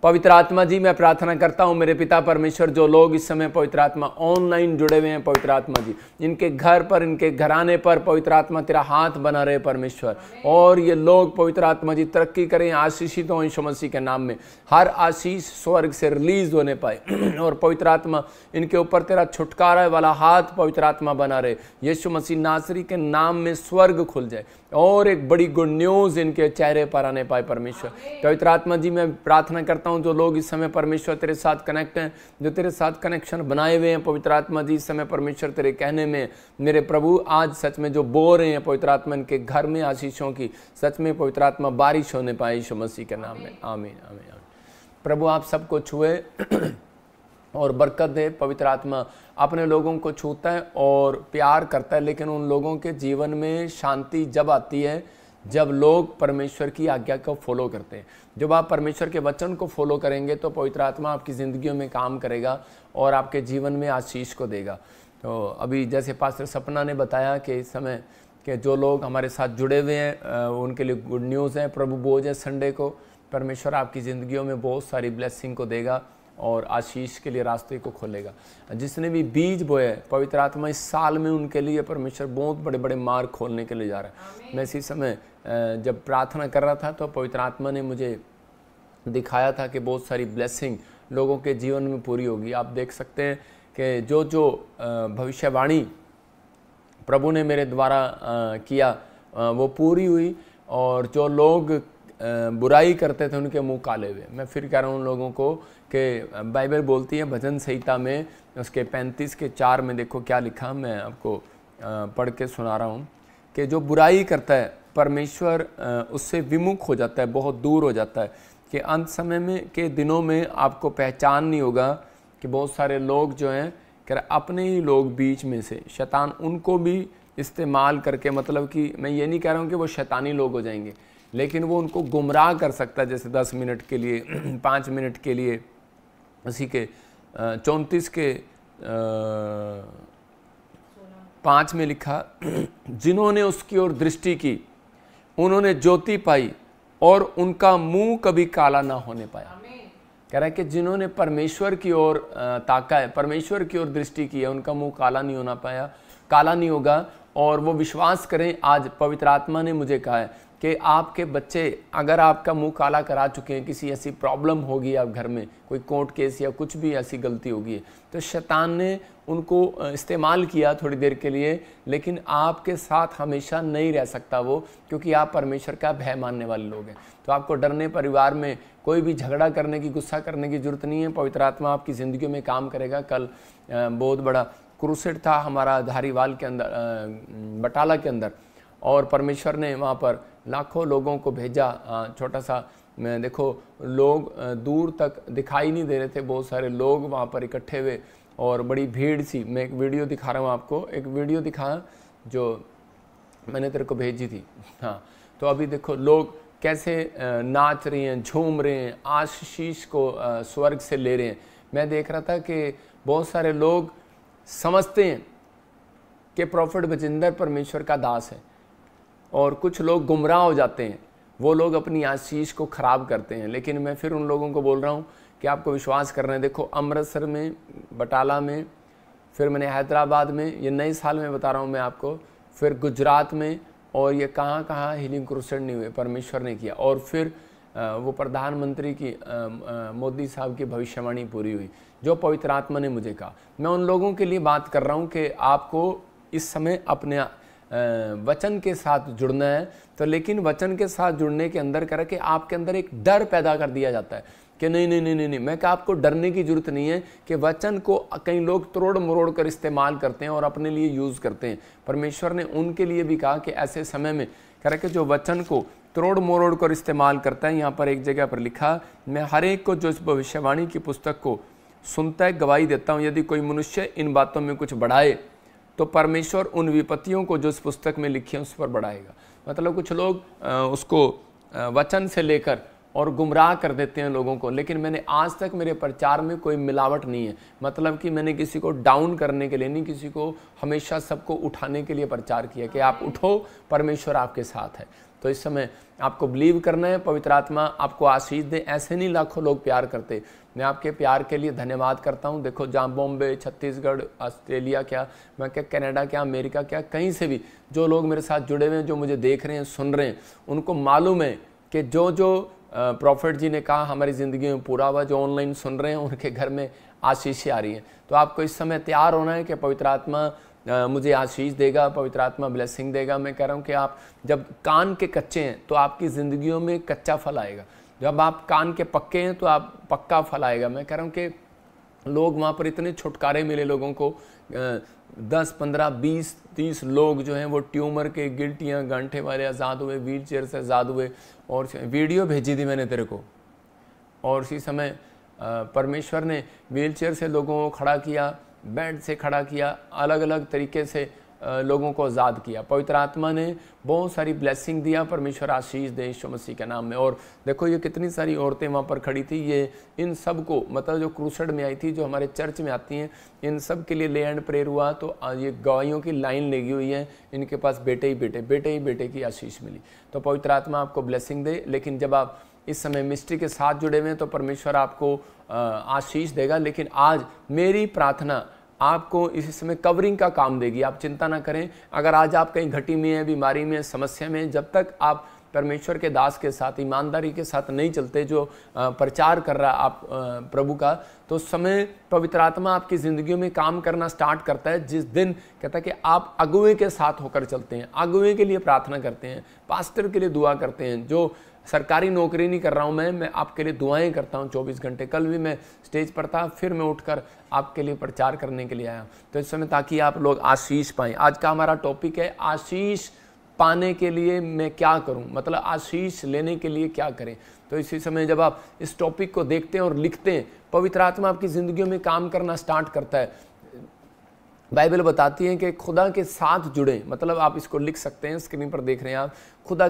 पवित्र आत्मा जी, मैं प्रार्थना करता हूँ मेरे पिता परमेश्वर, जो लोग इस समय पवित्र आत्मा ऑनलाइन जुड़े हुए हैं पवित्र आत्मा जी, इनके घर पर, इनके घराने पर पवित्र आत्मा तेरा हाथ बना रहे परमेश्वर, और ये लोग पवित्र आत्मा जी तरक्की करें, आशीषित हों यीशु मसीह के नाम में। हर आशीष स्वर्ग से रिलीज होने पाए और पवित्र आत्मा इनके ऊपर तेरा छुटकारा वाला हाथ पवित्र आत्मा बना रहे। यीशु मसीह नासरी के नाम में स्वर्ग खुल जाए और एक बड़ी गुड न्यूज इनके चेहरे पर आने पाए परमेश्वर। पवित्र आत्मा जी, मैं प्रार्थना करता हूं जो लोग इस समय परमेश्वर तेरे साथ कनेक्ट हैं, जो तेरे साथ कनेक्शन बनाए हुए हैं पवित्र आत्मा जी, इस समय परमेश्वर तेरे कहने में मेरे प्रभु आज सच में जो बो रहे हैं पवित्र आत्मा, इनके घर में आशीषों की सच में पवित्र आत्मा बारिश होने पाए यीशु मसीह के नाम में। आमीन आमीन। प्रभु आप सबको छुए और बरकत दे। पवित्र आत्मा अपने लोगों को छूता है और प्यार करता है, लेकिन उन लोगों के जीवन में शांति जब आती है जब लोग परमेश्वर की आज्ञा को फॉलो करते हैं। जब आप परमेश्वर के वचन को फॉलो करेंगे तो पवित्र आत्मा आपकी ज़िंदगियों में काम करेगा और आपके जीवन में आशीष को देगा। तो अभी जैसे पास्टर सपना ने बताया कि इस समय के जो लोग हमारे साथ जुड़े हुए हैं उनके लिए गुड न्यूज़ है। प्रभु बोझ है संडे को, परमेश्वर आपकी ज़िंदगियों में बहुत सारी ब्लेसिंग को देगा और आशीष के लिए रास्ते को खोलेगा। जिसने भी बीज बोए पवित्र आत्मा इस साल में उनके लिए परमेश्वर बहुत बड़े बड़े मार्ग खोलने के लिए जा रहा है। मैं इसी समय जब प्रार्थना कर रहा था तो पवित्र आत्मा ने मुझे दिखाया था कि बहुत सारी ब्लेसिंग लोगों के जीवन में पूरी होगी। आप देख सकते हैं कि जो जो भविष्यवाणी प्रभु ने मेरे द्वारा किया वो पूरी हुई, और जो लोग बुराई करते थे उनके मुंह काले हुए। मैं फिर कह रहा हूँ उन लोगों को कि बाइबल बोलती है भजन संहिता में उसके 35:4 में देखो क्या लिखा, मैं आपको पढ़ के सुना रहा हूँ कि जो बुराई करता है परमेश्वर उससे विमुख हो जाता है, बहुत दूर हो जाता है, कि अंत समय में के दिनों में आपको पहचान नहीं होगा कि बहुत सारे लोग जो हैं कि अपने ही लोग बीच में से शैतान उनको भी इस्तेमाल करके, मतलब कि मैं ये नहीं कह रहा हूँ कि वो शैतानी लोग हो जाएंगे, लेकिन वो उनको गुमराह कर सकता है। जैसे 10 मिनट के लिए 5 मिनट के लिए, उसी के 34 के 5 में लिखा, जिन्होंने उसकी ओर दृष्टि की उन्होंने ज्योति पाई और उनका मुंह कभी काला ना होने पाया। कह रहा है कि जिन्होंने परमेश्वर की ओर ताका है, परमेश्वर की ओर दृष्टि की है, उनका मुंह काला नहीं होना पाया, काला नहीं होगा। और वो विश्वास करें, आज पवित्र आत्मा ने मुझे कहा है कि आपके बच्चे अगर आपका मुंह काला करा चुके हैं, किसी ऐसी प्रॉब्लम होगी आप घर में, कोई कोर्ट केस या कुछ भी ऐसी गलती होगी, तो शैतान ने उनको इस्तेमाल किया थोड़ी देर के लिए, लेकिन आपके साथ हमेशा नहीं रह सकता वो, क्योंकि आप परमेश्वर का भय मानने वाले लोग हैं। तो आपको डरने, परिवार में कोई भी झगड़ा करने की, गुस्सा करने की जरूरत नहीं है। पवित्र आत्मा आपकी ज़िंदगी में काम करेगा। कल बहुत बड़ा क्रूसेड था हमारा धारीवाल के अंदर, बटाला के अंदर, और परमेश्वर ने वहाँ पर लाखों लोगों को भेजा। छोटा सा मैं देखो, लोग दूर तक दिखाई नहीं दे रहे थे, बहुत सारे लोग वहाँ पर इकट्ठे हुए और बड़ी भीड़ सी। मैं एक वीडियो दिखा रहा हूँ आपको, एक वीडियो दिखा जो मैंने तेरे को भेजी थी। हाँ, तो अभी देखो लोग कैसे नाच रहे हैं, झूम रहे हैं, आशीष को स्वर्ग से ले रहे हैं। मैं देख रहा था कि बहुत सारे लोग समझते हैं कि प्रॉफिट बजिंदर परमेश्वर का दास है, और कुछ लोग गुमराह हो जाते हैं, वो लोग अपनी आशीष को ख़राब करते हैं। लेकिन मैं फिर उन लोगों को बोल रहा हूँ कि आपको विश्वास करना है। देखो अमृतसर में, बटाला में, फिर मैंने हैदराबाद में, ये नए साल में बता रहा हूँ मैं आपको, फिर गुजरात में, और ये कहाँ कहाँ हीलिंग क्रूसेड नहीं हुए, परमेश्वर ने किया। और फिर वो प्रधानमंत्री की मोदी साहब की भविष्यवाणी पूरी हुई जो पवित्र आत्मा ने मुझे कहा। मैं उन लोगों के लिए बात कर रहा हूँ कि आपको इस समय अपने वचन के साथ जुड़ना है। तो लेकिन वचन के साथ जुड़ने के अंदर कर कि आपके अंदर एक डर पैदा कर दिया जाता है कि नहीं नहीं नहीं नहीं नहीं, मैं क्या, आपको डरने की जरूरत नहीं है कि वचन को कई लोग तोड़ मरोड़ कर इस्तेमाल करते हैं और अपने लिए यूज़ करते हैं। परमेश्वर ने उनके लिए भी कहा कि ऐसे समय में कह रहा कि जो वचन को तोड़ मरोड़ कर इस्तेमाल करता है। यहाँ पर एक जगह पर लिखा, मैं हर एक को जो इस भविष्यवाणी की पुस्तक को सुनता है गवाही देता हूँ, यदि कोई मनुष्य इन बातों में कुछ बढ़ाए तो परमेश्वर उन विपत्तियों को जो इस पुस्तक में लिखी है उस पर बढ़ाएगा। मतलब कुछ लोग उसको वचन से लेकर और गुमराह कर देते हैं लोगों को। लेकिन मैंने आज तक मेरे प्रचार में कोई मिलावट नहीं है, मतलब कि मैंने किसी को डाउन करने के लिए नहीं, किसी को हमेशा सबको उठाने के लिए प्रचार किया कि आप उठो, परमेश्वर आपके साथ है। तो इस समय आपको बिलीव करना है, पवित्र आत्मा आपको आशीष दे। ऐसे नहीं लाखों लोग प्यार करते। मैं आपके प्यार के लिए धन्यवाद करता हूँ। देखो जहाँ बॉम्बे, छत्तीसगढ़, ऑस्ट्रेलिया क्या, मैं क्या कनाडा क्या, अमेरिका क्या, कहीं से भी जो लोग मेरे साथ जुड़े हुए हैं, जो मुझे देख रहे हैं, सुन रहे हैं, उनको मालूम है कि जो जो प्रॉफिट जी ने कहा हमारी ज़िंदगी में पूरा हुआ। जो ऑनलाइन सुन रहे हैं उनके घर में आशीषें आ रही हैं। तो आपको इस समय तैयार होना है कि पवित्र आत्मा मुझे आशीष देगा, पवित्र आत्मा ब्लेसिंग देगा। मैं कह रहा हूँ कि आप जब कान के कच्चे हैं तो आपकी ज़िंदगियों में कच्चा फल आएगा, जब आप कान के पक्के हैं तो आप पक्का फल आएगा। मैं कह रहा हूँ कि लोग वहाँ पर इतने छुटकारे मिले लोगों को, 10, 15, 20, 30 लोग जो हैं वो ट्यूमर के, गिल्टियाँ, गांठे वाले आज़ाद हुए, व्हील चेयर से आज़ाद हुए। और वीडियो भेजी थी मैंने तेरे को, और उसी समय परमेश्वर ने व्हील चेयर से लोगों को खड़ा किया, बेड से खड़ा किया, अलग अलग तरीके से लोगों को आज़ाद किया। पवित्र आत्मा ने बहुत सारी ब्लेसिंग दिया। परमेश्वर आशीष दे यीशु मसीह के नाम में। और देखो ये कितनी सारी औरतें वहाँ पर खड़ी थी, ये इन सब को मतलब जो क्रूसेड में आई थी, जो हमारे चर्च में आती हैं, इन सब के लिए ले एंड प्रेयर हुआ। तो ये गवाहियों की लाइन लगी हुई है, इनके पास बेटे ही बेटे, बेटे ही बेटे की आशीष मिली। तो पवित्र आत्मा आपको ब्लेसिंग दे। लेकिन जब आप इस समय मिस्ट्री के साथ जुड़े हुए हैं तो परमेश्वर आपको आशीष देगा। लेकिन आज मेरी प्रार्थना आपको इस समय कवरिंग का काम देगी। आप चिंता ना करें। अगर आज आप कहीं घटी में हैं, बीमारी में, समस्या में, जब तक आप परमेश्वर के दास के साथ ईमानदारी के साथ नहीं चलते, जो प्रचार कर रहा आप प्रभु का, तो समय पवित्र आत्मा आपकी ज़िंदगियों में काम करना स्टार्ट करता है। जिस दिन कहता है कि आप अगुवे के साथ होकर चलते हैं, अगुवे के लिए प्रार्थना करते हैं, पास्टर के लिए दुआ करते हैं। जो सरकारी नौकरी नहीं कर रहा हूँ मैं आपके लिए दुआएं करता हूँ 24 घंटे। कल भी मैं स्टेज पर था, फिर मैं उठकर आपके लिए प्रचार करने के लिए आया। तो इस समय ताकि आप लोग आशीष पाएं। आज का हमारा टॉपिक है आशीष पाने के लिए मैं क्या करूं, मतलब आशीष लेने के लिए क्या करें। तो इसी समय जब आप इस टॉपिक को देखते हैं और लिखते हैं, पवित्र आत्मा आपकी ज़िंदगियों में काम करना स्टार्ट करता है। बाइबल बताती है कि खुदा के साथ जुड़े, मतलब आप इसको लिख सकते हैं, स्क्रीन पर देख रहे हैं आप, खुदा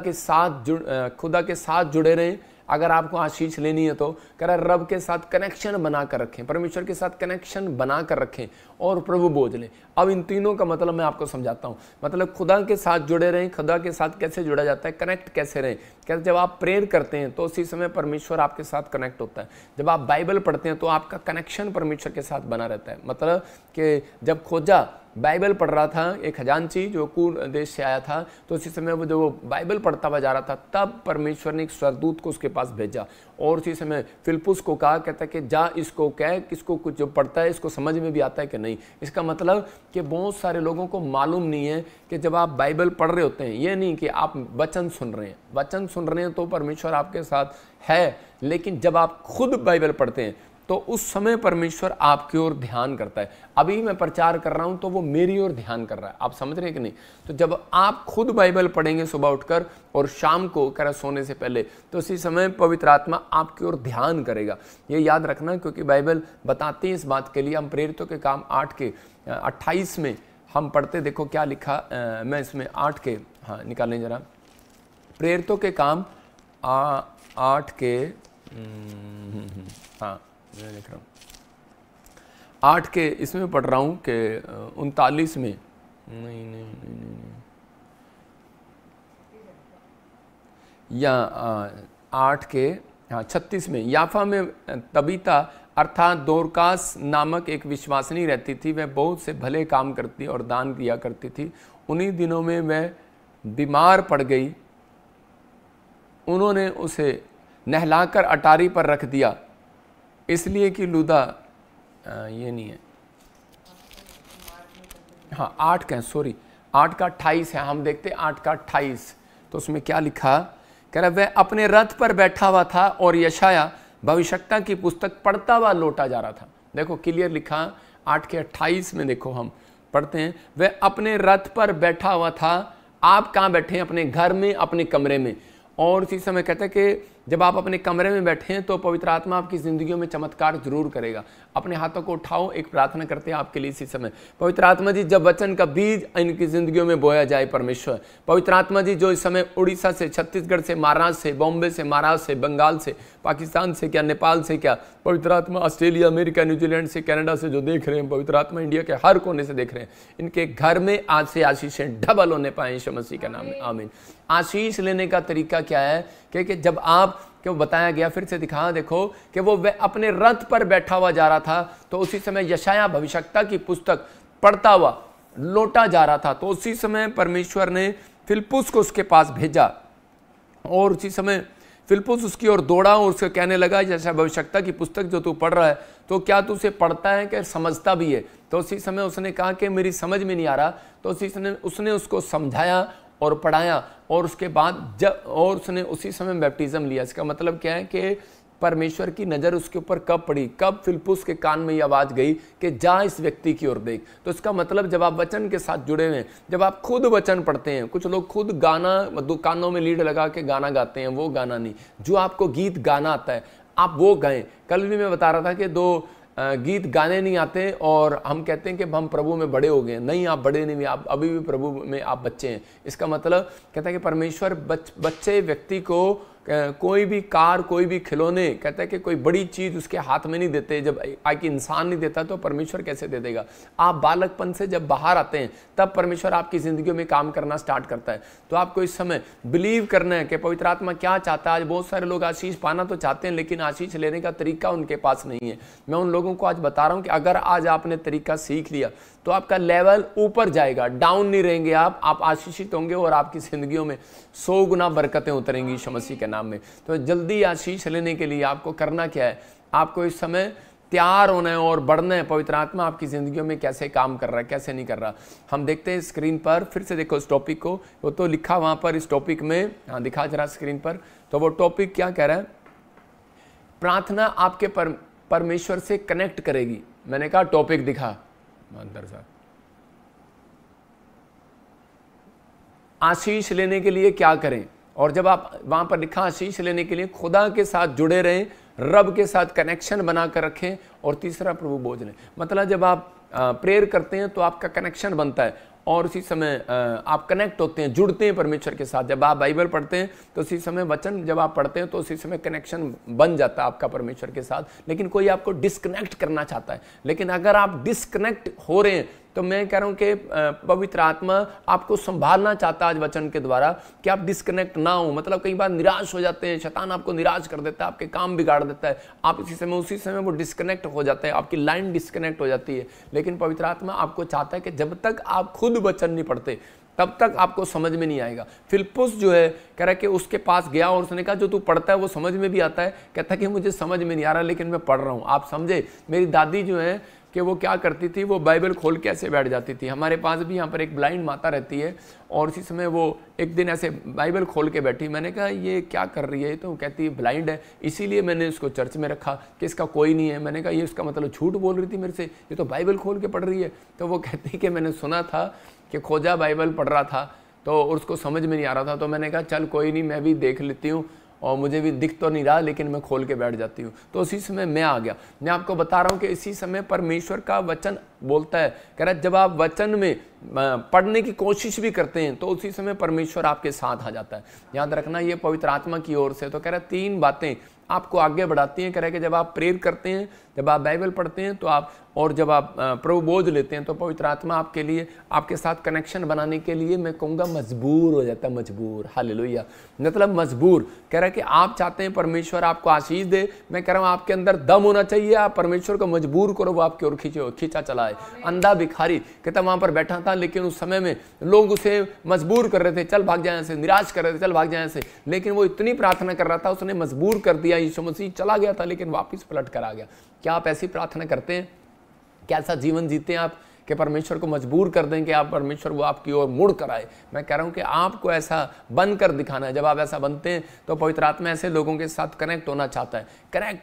के साथ जुड़े रहें। अगर आपको आशीष लेनी है तो कह रहा रब के साथ कनेक्शन बना कर रखें, परमेश्वर के साथ कनेक्शन बना कर रखें और प्रभु बोझ लें। अब इन तीनों का मतलब मैं आपको समझाता हूँ। मतलब खुदा के साथ जुड़े रहें। खुदा के साथ कैसे जुड़ा जाता है, कनेक्ट कैसे रहें। क्या जब आप प्रेयर करते हैं तो उसी समय परमेश्वर आपके साथ कनेक्ट होता है। जब आप बाइबल पढ़ते हैं तो आपका कनेक्शन परमेश्वर के साथ बना रहता है। मतलब कि जब खोजा बाइबल पढ़ रहा था, एक खजांची जो कूर देश से आया था, तो उसी समय वो जो बाइबल पढ़ता हुआ जा रहा था, तब परमेश्वर ने एक स्वर्गदूत को उसके पास भेजा और उसी समय फिलिप्पुस को कहा, कहता है कि जा इसको कह, किसको कुछ जो पढ़ता है इसको समझ में भी आता है कि नहीं। इसका मतलब कि बहुत सारे लोगों को मालूम नहीं है कि जब आप बाइबल पढ़ रहे होते हैं, ये नहीं कि आप वचन सुन रहे हैं। वचन सुन रहे हैं तो परमेश्वर आपके साथ है, लेकिन जब आप खुद बाइबल पढ़ते हैं तो उस समय परमेश्वर आपकी ओर ध्यान करता है। अभी मैं प्रचार कर रहा हूं तो वो मेरी ओर ध्यान कर रहा है। आप समझ रहे हैं कि नहीं? तो जब आप खुद बाइबल पढ़ेंगे सुबह उठकर और शाम को कर सोने से पहले, तो उसी समय पवित्र आत्मा आपकी ओर ध्यान करेगा। ये याद रखना, क्योंकि बाइबल बताती है इस बात के लिए। हम प्रेरितों के काम 8:28 में हम पढ़ते, देखो क्या लिखा। मैं इसमें 8 के निकालें जरा। प्रेरितों के काम 8 के मैं लिख रहा हूँ 8 के इसमें पढ़ रहा हूँ कि 39 में नहीं या 8 के 36 में, याफा में तबीता अर्थात दोरकास नामक एक विश्वासिनी रहती थी। वह बहुत से भले काम करती और दान दिया करती थी। उन्हीं दिनों में वह बीमार पड़ गई। उन्होंने उसे नहलाकर अटारी पर रख दिया, इसलिए कि लूदा ये नहीं है, 8 का 28 है। हम देखते 8 का 28। तो उसमें क्या लिखा, कह रहा वह अपने रथ पर बैठा हुआ था और यशाया भविष्यवक्ता की पुस्तक पढ़ता हुआ लौटा जा रहा था। देखो क्लियर लिखा 8 के 28 में। देखो हम पढ़ते हैं, वह अपने रथ पर बैठा हुआ था। आप कहाँ बैठे हैं? अपने घर में, अपने कमरे में। और इसी समय कहते हैं कि जब आप अपने कमरे में बैठे हैं तो पवित्र आत्मा आपकी ज़िंदगियों में चमत्कार जरूर करेगा। अपने हाथों को उठाओ, एक प्रार्थना करते हैं आपके लिए इसी समय। पवित्र आत्मा जी, जब वचन का बीज इनकी ज़िंदगियों में बोया जाए परमेश्वर। पवित्र आत्मा जी, जो इस समय उड़ीसा से, छत्तीसगढ़ से, महाराष्ट्र से, बॉम्बे से, महाराष्ट्र से, बंगाल से, पाकिस्तान से क्या, नेपाल से क्या, पवित्र आत्मा ऑस्ट्रेलिया, अमेरिका, न्यूजीलैंड से, कनाडा से जो देख रहे हैं, पवित्र आत्मा इंडिया के हर कोने से देख रहे हैं, इनके घर में आज से आशीषें डबल होने पाए यीशु मसीह का नाम में, आमीन। आशीष लेने का तरीका क्या है कि जब आप क्यों बताया गया, फिर से दिखा देखो कि वो अपने रथ पर बैठा हुआ जा रहा था, तो उसी समय यशायाह भविष्यवक्ता की पुस्तक पढ़ता हुआ लौटा जा रहा था। तो उसी समय परमेश्वर ने फिलिप्पुस को उसके पास भेजा और उसी समय फिलिप्पुस उसकी ओर दौड़ा और उससे कहने लगा, यशायाह भविष्यवक्ता की पुस्तक जो तू पढ़ रहा है तो क्या तू उसे पढ़ता है कि समझता भी है? तो उसी समय उसने कहा कि मेरी समझ में नहीं आ रहा। तो उसी समय उसने उसको समझाया और पढ़ाया और उसके बाद उसने उसी समय बैप्टिज्म लिया। इसका मतलब क्या है कि परमेश्वर की नज़र उसके ऊपर कब पड़ी, कब फिलिप्पुस के कान में ये आवाज़ गई कि जा इस व्यक्ति की ओर देख। तो इसका मतलब जब आप वचन के साथ जुड़े हुए हैं, जब आप खुद वचन पढ़ते हैं, कुछ लोग खुद गाना दुकानों में लीड लगा के गाना गाते हैं, वो गाना नहीं, जो आपको गीत गाना आता है आप वो गाएं। कल भी मैं बता रहा था कि 2 गीत गाने नहीं आते और हम कहते हैं कि हम प्रभु में बड़े हो गए। नहीं, आप बड़े नहीं, आप अभी भी प्रभु में आप बच्चे हैं। इसका मतलब कहता है कि परमेश्वर बच्चे व्यक्ति को कोई भी कार, कोई भी खिलौने, कहता है कि कोई बड़ी चीज़ उसके हाथ में नहीं देते। जब एक इंसान नहीं देता तो परमेश्वर कैसे दे देगा? आप बालकपन से जब बाहर आते हैं तब परमेश्वर आपकी ज़िंदगी में काम करना स्टार्ट करता है। तो आपको इस समय बिलीव करना है कि पवित्र आत्मा क्या चाहता है। आज बहुत सारे लोग आशीष पाना तो चाहते हैं लेकिन आशीष लेने का तरीका उनके पास नहीं है। मैं उन लोगों को आज बता रहा हूँ कि अगर आज आपने तरीका सीख लिया तो आपका लेवल ऊपर जाएगा, डाउन नहीं रहेंगे आप आशीषित होंगे और आपकी जिंदगियों में 100 गुना बरकतें उतरेंगी यीशु मसीह के नाम में। तो जल्दी आशीष लेने के लिए आपको करना क्या है? आपको इस समय तैयार होना है और बढ़ना है। पवित्र आत्मा आपकी जिंदगियों में कैसे काम कर रहा है, कैसे नहीं कर रहा। हम देखते हैं स्क्रीन पर, फिर से देखो इस टॉपिक को, वो तो लिखा वहां पर इस टॉपिक में, हाँ दिखा जरा स्क्रीन पर। तो वो टॉपिक क्या कह रहा है? प्रार्थना आपके परमेश्वर से कनेक्ट करेगी। मैंने कहा टॉपिक दिखा अंदर से। आशीष लेने के लिए क्या करें? और जब आप वहां पर लिखा आशीष लेने के लिए खुदा के साथ जुड़े रहें, रब के साथ कनेक्शन बनाकर रखें, और तीसरा प्रभु बोझ लें। मतलब जब आप प्रेयर करते हैं तो आपका कनेक्शन बनता है और उसी समय आप कनेक्ट होते हैं, जुड़ते हैं परमेश्वर के साथ। जब आप बाइबल पढ़ते हैं तो उसी समय वचन जब आप पढ़ते हैं तो उसी समय कनेक्शन बन जाता है आपका परमेश्वर के साथ। लेकिन कोई आपको डिस्कनेक्ट करना चाहता है, लेकिन अगर आप डिस्कनेक्ट हो रहे हैं तो मैं कह रहा हूं कि पवित्र आत्मा आपको संभालना चाहता है आज वचन के द्वारा कि आप डिस्कनेक्ट ना हो। मतलब कई बार निराश हो जाते हैं, शैतान आपको निराश कर देता है, आपके काम बिगाड़ देता है, आप उसी समय वो डिस्कनेक्ट हो जाता है, आपकी लाइन डिस्कनेक्ट हो जाती है। लेकिन पवित्र आत्मा आपको चाहता है कि जब तक आप खुद वचन नहीं पढ़ते तब तक आपको समझ में नहीं आएगा। फिलिप्पुस जो है कह रहा है कि उसके पास गया और उसने कहा जो तू पढ़ता है वो समझ में भी आता है। कहता है कि मुझे समझ में नहीं आ रहा लेकिन मैं पढ़ रहा हूँ। आप समझे, मेरी दादी जो है कि वो क्या करती थी, वो बाइबल खोल के ऐसे बैठ जाती थी। हमारे पास भी यहाँ पर एक ब्लाइंड माता रहती है और उसी समय वो एक दिन ऐसे बाइबल खोल के बैठी। मैंने कहा ये क्या कर रही है? तो कहती है ब्लाइंड है, इसीलिए मैंने उसको चर्च में रखा कि इसका कोई नहीं है। मैंने कहा ये उसका मतलब झूठ बोल रही थी मेरे से, ये तो बाइबल खोल के पढ़ रही है। तो वो कहती कि मैंने सुना था कि खोजा बाइबल पढ़ रहा था तो उसको समझ में नहीं आ रहा था, तो मैंने कहा चल कोई नहीं, मैं भी देख लेती हूँ और मुझे भी दिख तो नहीं रहा लेकिन मैं खोल के बैठ जाती हूँ। तो उसी समय मैं आ गया। मैं आपको बता रहा हूँ कि इसी समय परमेश्वर का वचन बोलता है, कह रहा है जब आप वचन में पढ़ने की कोशिश भी करते हैं तो उसी समय परमेश्वर आपके साथ आ जाता है। याद रखना ये पवित्र आत्मा की ओर से। तो कह रहा है 3 बातें आपको आगे बढ़ाती हैं। कह रहा है कि जब आप प्रेयर करते हैं, जब आप बाइबल पढ़ते हैं तो आप, और जब आप प्रभु बोझ लेते हैं तो पवित्र आत्मा आपके लिए, आपके साथ कनेक्शन बनाने के लिए मैं कहूँगा मजबूर हो जाता है। मजबूर, हालेलुया, मतलब मजबूर। कह रहा है कि आप चाहते हैं परमेश्वर आपको आशीष दे, मैं कह रहा हूँ आपके अंदर दम होना चाहिए। आप परमेश्वर को मजबूर करो वो आपकी ओर खींचा चला है। अंधा भिखारी कहता वहां पर बैठा था लेकिन उस समय में लोग उसे मजबूर कर रहे थे, चल भाग जाए से, निराश कर रहे थे, चल भाग जाए से, लेकिन वो इतनी प्रार्थना कर रहा था उसने मजबूर कर दिया। यीशु मसीह चला गया था लेकिन वापस पलट कर आ गया। क्या आप ऐसी प्रार्थना करते हैं? कैसा जीवन जीते हैं आप कि परमेश्वर को मजबूर कर दें कि आप परमेश्वर वो आपकी ओर मुड़ कर आए? मैं कह रहा हूं कि आपको ऐसा बनकर दिखाना है। जब आप ऐसा बनते हैं तो पवित्र आत्मा ऐसे लोगों के साथ कनेक्ट होना चाहता है,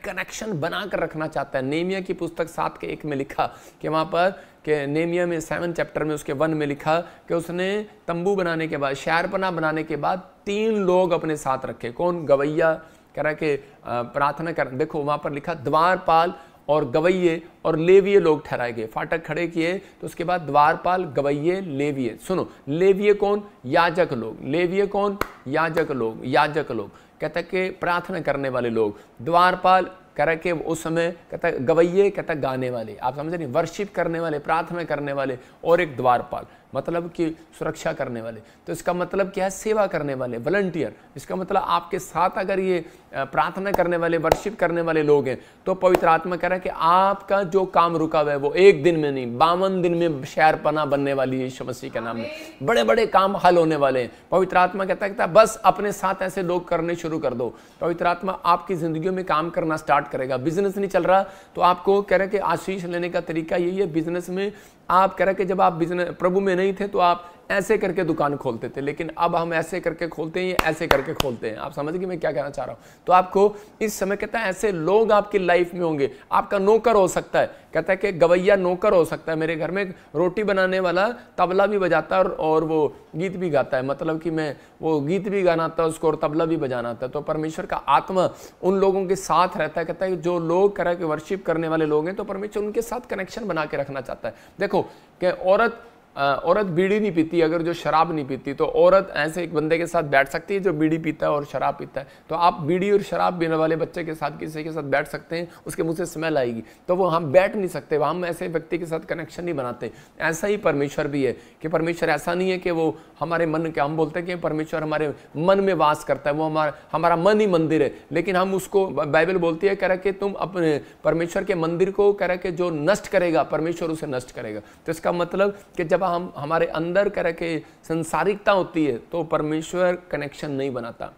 कनेक्शन बनाकर रखना चाहता है। नेहमिया की पुस्तक 7:1 में लिखा कि वहां पर कि नेहमिया में 7 चैप्टर में उसके 1 में लिखा कि उसने तंबू बनाने के बाद, शहरपनाह बनाने के बाद 3 लोग अपने साथ रखे। कौन? गवैया। कह रहा है कि प्रार्थना कर, देखो वहां पर लिखा द्वारपाल और गवैये और लेविये लोग ठहराए गए। फाटक खड़े किए तो उसके बाद द्वारपाल, गवैये, लेविये। सुनो, लेविये कौन? याजक लोग। लेविये कौन? याजक लोग। याजक लोग कहता है कि प्रार्थना करने वाले लोग। द्वारपाल कह रहा है कि उस समय कहता है, गवैये कहता है गाने वाले, आप समझ नहीं, वर्शिप करने वाले, प्रार्थना करने वाले, और एक द्वारपाल। मतलब कि सुरक्षा करने वाले। तो इसका मतलब क्या है? सेवा करने वाले, वॉलंटियर। इसका मतलब आपके साथ अगर ये प्रार्थना करने वाले, वर्शिप करने वाले लोग हैं, तो पवित्र आत्मा कह रहा है कि आपका जो काम रुका हुआ है वो एक दिन में नहीं, 52 दिन में शहरपनाह बनने वाली है यीशु मसीह के नाम में। बड़े बड़े काम हल होने वाले हैं। पवित्र आत्मा कहता है बस अपने साथ ऐसे लोग करने शुरू कर दो। पवित्र आत्मा आपकी जिंदगियों में काम करना स्टार्ट करेगा। बिजनेस नहीं चल रहा तो आपको कह रहे कि आशीष लेने का तरीका यही है। बिजनेस में आप कह रहे कि जब आप बिजनेस प्रभु में नहीं थे तो आप ऐसे करके दुकान खोलते थे, लेकिन अब हम ऐसे करके खोलते हैं, ऐसे करके खोलते हैं। आप समझ गए मैं क्या कहना चाह रहा हूं? तो आपको इस समय कहता है ऐसे लोग आपकी लाइफ में होंगे। आपका नौकर हो सकता है, कहता है कि गवैया नौकर हो सकता है। मेरे घर में रोटी बनाने वाला तबला भी बजाता है और वो गीत भी गाता है, मतलब कि मैं वो गीत भी गाना आता है उसको और तबला भी बजाना आता है। तो परमेश्वर का आत्मा उन लोगों के साथ रहता है। कहता है जो लोग कह रहे कि वर्शिप करने वाले लोग हैं तो परमेश्वर उनके साथ कनेक्शन बना के रखना चाहता है। देखो कि औरत बीड़ी नहीं पीती, अगर जो शराब नहीं पीती, तो औरत ऐसे एक बंदे के साथ बैठ सकती है जो बीड़ी पीता है और शराब पीता है। तो आप बीड़ी और शराब पीने वाले बच्चे के साथ किसी के साथ बैठ सकते हैं, उसके मुंह से स्मेल आएगी, तो वो हम बैठ नहीं सकते, हम ऐसे व्यक्ति के साथ कनेक्शन नहीं बनाते। ऐसा ही परमेश्वर भी है कि परमेश्वर ऐसा नहीं है कि वो हमारे मन के, हम बोलते हैं कि परमेश्वर हमारे मन में वास करता है, वो हमारा मन ही मंदिर है, लेकिन हम उसको, बाइबल बोलती है कह रहा कि तुम अपने परमेश्वर के मंदिर को कह रहा कि जो नष्ट करेगा परमेश्वर उसे नष्ट करेगा। तो इसका मतलब कि जब हम हमारे अंदर कह रहे कि संसारिकता होती है तो परमेश्वर कनेक्शन नहीं बनाता।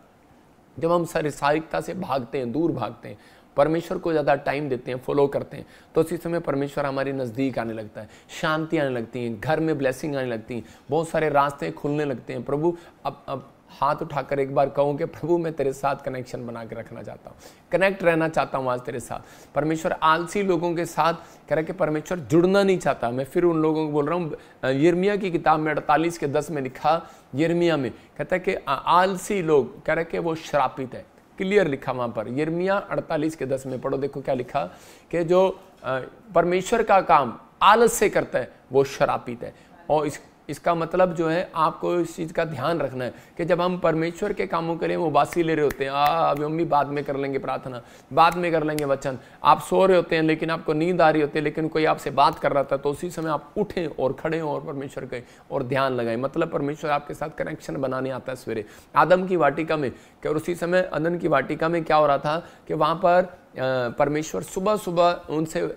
जब हम संसारिकता से भागते हैं, दूर भागते हैं, परमेश्वर को ज़्यादा टाइम देते हैं, फॉलो करते हैं, तो उसी समय परमेश्वर हमारे नज़दीक आने लगता है, शांति आने लगती है, घर में ब्लेसिंग आने लगती है, बहुत सारे रास्ते खुलने लगते हैं। प्रभु अब हाथ उठाकर एक बार कहूँ कि प्रभु मैं तेरे साथ कनेक्शन बना के रखना चाहता हूँ, कनेक्ट रहना चाहता हूँ आज तेरे साथ। परमेश्वर आलसी लोगों के साथ कह रहे कि परमेश्वर जुड़ना नहीं चाहता। मैं फिर उन लोगों को बोल रहा हूँ, यिर्मयाह की किताब में 48:10 में लिखा, यिर्मयाह में कहता है कि आलसी लोग कह रहे कि वो श्रापित है। क्लियर लिखा वहाँ पर, यिर्मयाह 48:10 में पढ़ो, देखो क्या लिखा कि जो परमेश्वर का काम आलस से करता है वो श्रापित है। और इसका मतलब जो है आपको इस चीज़ का ध्यान रखना है कि जब हम परमेश्वर के कामों के लिए वो बासी ले रहे होते हैं, अभी हम भी बाद में कर लेंगे प्रार्थना, बाद में कर लेंगे वचन, आप सो रहे होते हैं लेकिन आपको नींद आ रही होती है, लेकिन कोई आपसे बात कर रहा था, तो उसी समय आप उठें और खड़े हों और परमेश्वर के और ध्यान लगाएं। मतलब परमेश्वर आपके साथ कनेक्शन बनाने आता है सवेरे। आदम की वाटिका में कि और उसी समय अदन की वाटिका में क्या हो रहा था कि वहाँ पर परमेश्वर सुबह सुबह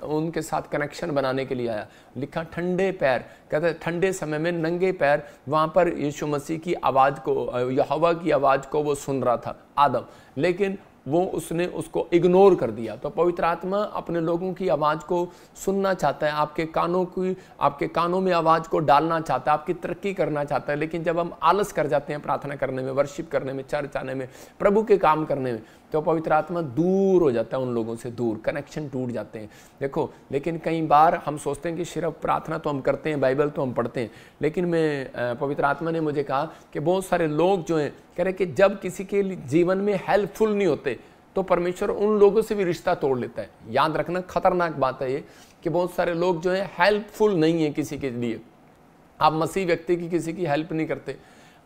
उनके साथ कनेक्शन बनाने के लिए आया। लिखा ठंडे पैर, कहते ठंडे समय में नंगे पैर वहाँ पर यीशु मसीह की आवाज़ को, यहोवा की आवाज़ को वो सुन रहा था आदम, लेकिन वो उसने उसको इग्नोर कर दिया। तो पवित्र आत्मा अपने लोगों की आवाज़ को सुनना चाहता है, आपके कानों में आवाज़ को डालना चाहता है, आपकी तरक्की करना चाहता है। लेकिन जब हम आलस कर जाते हैं प्रार्थना करने में, वर्शिप करने में, चर्च आने में, प्रभु के काम करने में, तो पवित्र आत्मा दूर हो जाता है, उन लोगों से दूर, कनेक्शन टूट जाते हैं। देखो, लेकिन कई बार हम सोचते हैं कि सिर्फ प्रार्थना तो हम करते हैं, बाइबल तो हम पढ़ते हैं, लेकिन मैं पवित्र आत्मा ने मुझे कहा कि बहुत सारे लोग जो हैं कह रहे कि जब किसी के जीवन में हेल्पफुल नहीं होते तो परमेश्वर उन लोगों से भी रिश्ता तोड़ लेता है। याद रखना, खतरनाक बात है ये कि बहुत सारे लोग जो है हेल्पफुल नहीं है किसी के लिए। आप मसीह व्यक्ति की किसी की हेल्प नहीं करते,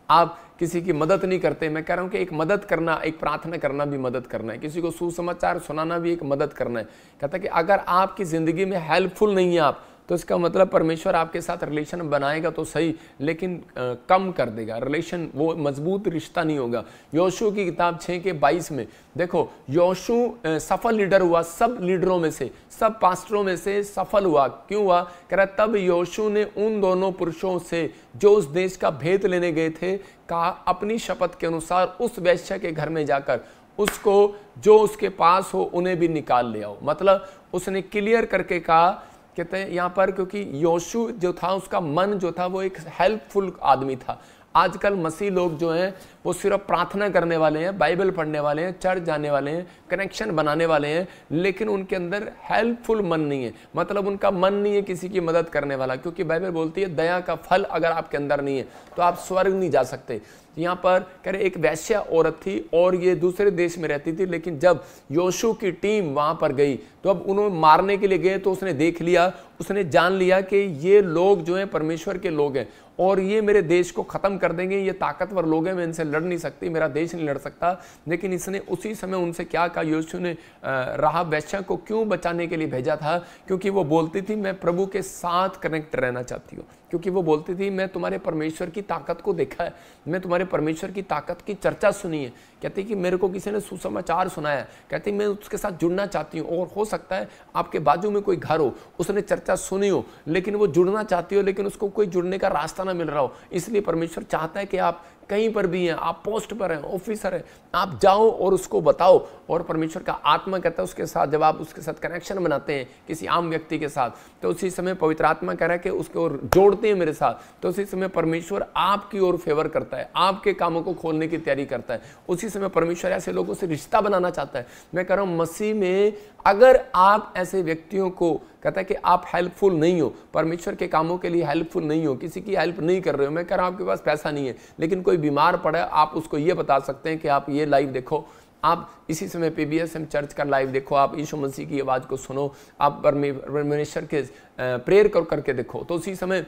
आप किसी की मदद नहीं करते। मैं कह रहा हूं कि एक मदद करना, एक प्रार्थना करना भी मदद करना है, किसी को सुसमाचार सुनाना भी एक मदद करना है। कहता है कि अगर आपकी जिंदगी में हेल्पफुल नहीं है आप, तो इसका मतलब परमेश्वर आपके साथ रिलेशन बनाएगा तो सही, लेकिन कम कर देगा रिलेशन, वो मजबूत रिश्ता नहीं होगा। योशू की किताब 6:22 में देखो, योशू सफल लीडर हुआ, सब लीडरों में से, सब पास्टरों में से सफल हुआ। क्यों हुआ? कह रहा तब योशू ने उन दोनों पुरुषों से जो उस देश का भेद लेने गए थे, कहा अपनी शपथ के अनुसार उस वेश्या के घर में जाकर उसको जो उसके पास हो उन्हें भी निकाल ले आओ। मतलब उसने क्लियर करके कहा, कहते हैं यहाँ पर, क्योंकि योशू जो था उसका मन जो था वो एक हेल्पफुल आदमी था। आजकल मसीह लोग जो हैं वो सिर्फ प्रार्थना करने वाले हैं, बाइबल पढ़ने वाले हैं, चर्च जाने वाले हैं, कनेक्शन बनाने वाले हैं, लेकिन उनके अंदर हेल्पफुल मन नहीं है। मतलब उनका मन नहीं है किसी की मदद करने वाला, क्योंकि बाइबल बोलती है दया का फल अगर आपके अंदर नहीं है तो आप स्वर्ग नहीं जा सकते। यहाँ पर कह रहे एक वैश्या औरत थी और ये दूसरे देश में रहती थी, लेकिन जब योशू की टीम वहां पर गई तो अब उन्होंने मारने के लिए गए तो उसने देख लिया, उसने जान लिया कि ये लोग जो हैं परमेश्वर के लोग हैं और ये मेरे देश को खत्म कर देंगे, ये ताकतवर लोग हैं, मैं इनसे लड़ नहीं सकती, मेरा देश नहीं लड़ सकता। लेकिन इसने उसी समय उनसे क्या कहा, योशू ने राहाब वेश्या को क्यों बचाने के लिए भेजा था? क्योंकि वो बोलती थी मैं प्रभु के साथ कनेक्ट रहना चाहती हूँ। क्योंकि वो बोलती थी मैं तुम्हारे परमेश्वर की ताकत को देखा है, मैं तुम्हारे परमेश्वर की ताकत की चर्चा सुनी है। कहती कि मेरे को किसी ने सुसमाचार सुनाया है, कहती मैं उसके साथ जुड़ना चाहती हूँ। और हो सकता है आपके बाजू में कोई घर हो, उसने चर्चा सुनी हो, लेकिन वो जुड़ना चाहती हो, लेकिन उसको कोई जुड़ने का रास्ता ना मिल रहा हो। इसलिए परमेश्वर चाहता है कि आप कहीं पर भी हैं, आप पोस्ट पर हैं, ऑफिसर हैं, आप जाओ और उसको बताओ। और परमेश्वर का आत्मा कहता है उसके साथ, जब आप उसके साथ कनेक्शन बनाते हैं किसी आम व्यक्ति के साथ, तो उसी समय पवित्र आत्मा कह रहा है कि उसके और जोड़ते हैं मेरे साथ, तो उसी समय परमेश्वर आपकी ओर फेवर करता है, आपके कामों को खोलने की तैयारी करता है। उसी समय परमेश्वर ऐसे लोगों से रिश्ता बनाना चाहता है। मैं कह रहा हूं मसीह में अगर आप ऐसे व्यक्तियों को, कहता है कि आप हेल्पफुल नहीं हो, परमेश्वर के कामों के लिए हेल्पफुल नहीं हो, किसी की हेल्प नहीं कर रहे हो। मैं कह रहा हूं आपके पास पैसा नहीं है, लेकिन कोई बीमार पड़ा है, आप उसको ये बता सकते हैं कि आप ये लाइव देखो, आप इसी समय PBSM चर्च का लाइव देखो, आप यीशु मसीह की आवाज़ को सुनो, आप परमेश्वर के प्रेयर करके देखो, तो उसी समय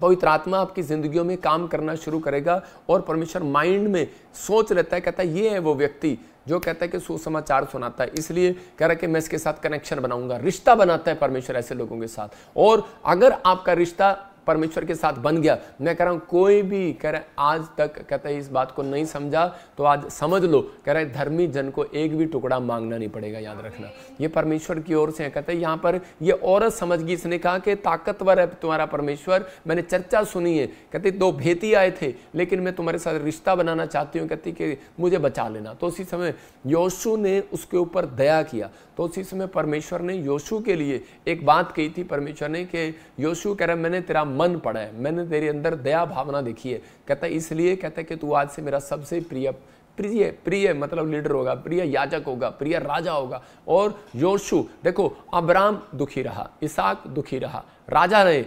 पवित्र आत्मा आपकी जिंदगियों में काम करना शुरू करेगा। और परमेश्वर माइंड में सोच लेता है, कहता है ये है वो व्यक्ति जो कहता है कि सुसमाचार सुनाता है, इसलिए कह रहा है कि मैं इसके साथ कनेक्शन बनाऊंगा। रिश्ता बनाता है परमेश्वर ऐसे लोगों के साथ। और अगर आपका रिश्ता परमेश्वर के साथ बन गया, मैं कह रहा हूं कोई भी कह रहा है आज तक कहता है इस बात को नहीं समझा, तो आज समझ लो, कह रहा है धर्मी जन को एक भी टुकड़ा मांगना नहीं पड़ेगा। याद रखना ये परमेश्वर की ओर से है। कहते हैं यहाँ पर ये औरत समझ गई, इसने कहा कि ताकतवर है तुम्हारा परमेश्वर, मैंने चर्चा सुनी है। कहती 2 भेती आए थे, लेकिन मैं तुम्हारे साथ रिश्ता बनाना चाहती हूँ, कहती कि मुझे बचा लेना। तो उसी समय योशू ने उसके ऊपर दया किया। तो उसी समय परमेश्वर ने योशू के लिए एक बात कही थी, परमेश्वर ने कि योशू कह रहा है मैंने तेरा मन पढ़ा है, मैंने तेरे अंदर दया भावना देखी है। कहता है इसलिए कहता है कि तू आज से मेरा सबसे प्रिय मतलब लीडर होगा, प्रिय याजक होगा, प्रिय राजा होगा। और योशू देखो, अब्राम दुखी रहा, इसहाक दुखी रहा, राजा रहे,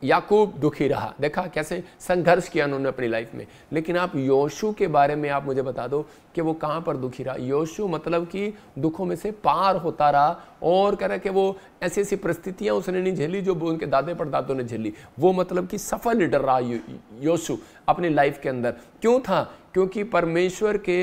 याकूब दुखी रहा। देखा कैसे संघर्ष किया उन्होंने अपनी लाइफ में। लेकिन आप योशू के बारे में आप मुझे बता दो कि वो कहाँ पर दुखी रहा। योशू मतलब कि दुखों में से पार होता रहा। और कह रहा कि वो ऐसी ऐसी परिस्थितियां उसने नहीं झेली जो उनके दादे परदादों ने झेली। वो मतलब कि सफल लीडर रहा योशू अपनी लाइफ के अंदर। क्यों था? क्योंकि परमेश्वर के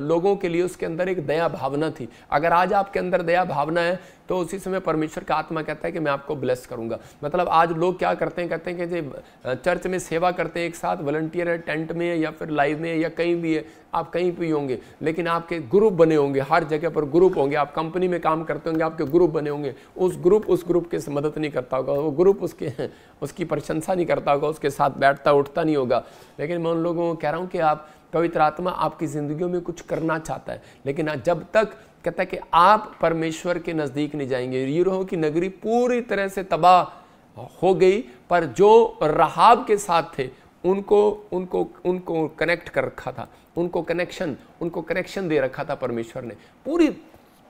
लोगों के लिए उसके अंदर एक दया भावना थी। अगर आज आपके अंदर दया भावना है तो उसी समय परमेश्वर का आत्मा कहता है कि मैं आपको ब्लेस करूंगा। मतलब आज लोग क्या करते हैं, कहते हैं कि चर्च में सेवा करते हैं, एक साथ वॉलंटियर है, टेंट में है या फिर लाइव में है या कहीं भी है, आप कहीं भी होंगे, लेकिन आपके ग्रुप बने होंगे, हर जगह पर ग्रुप होंगे, आप कंपनी में काम करते होंगे, आपके ग्रुप बने होंगे। उस ग्रुप के मदद नहीं करता होगा, वो ग्रुप उसकी प्रशंसा नहीं करता होगा, उसके साथ बैठता उठता नहीं होगा। लेकिन मैं उन लोगों को कह रहा हूँ कि आप पवित्र आत्मा आपकी जिंदगियों में कुछ करना चाहता है, लेकिन जब तक कहता है कि आप परमेश्वर के नजदीक नहीं जाएंगे। यरीहो की नगरी पूरी तरह से तबाह हो गई, पर जो राहाब के साथ थे उनको कनेक्ट कर रखा था, उनको कनेक्शन दे रखा था परमेश्वर ने।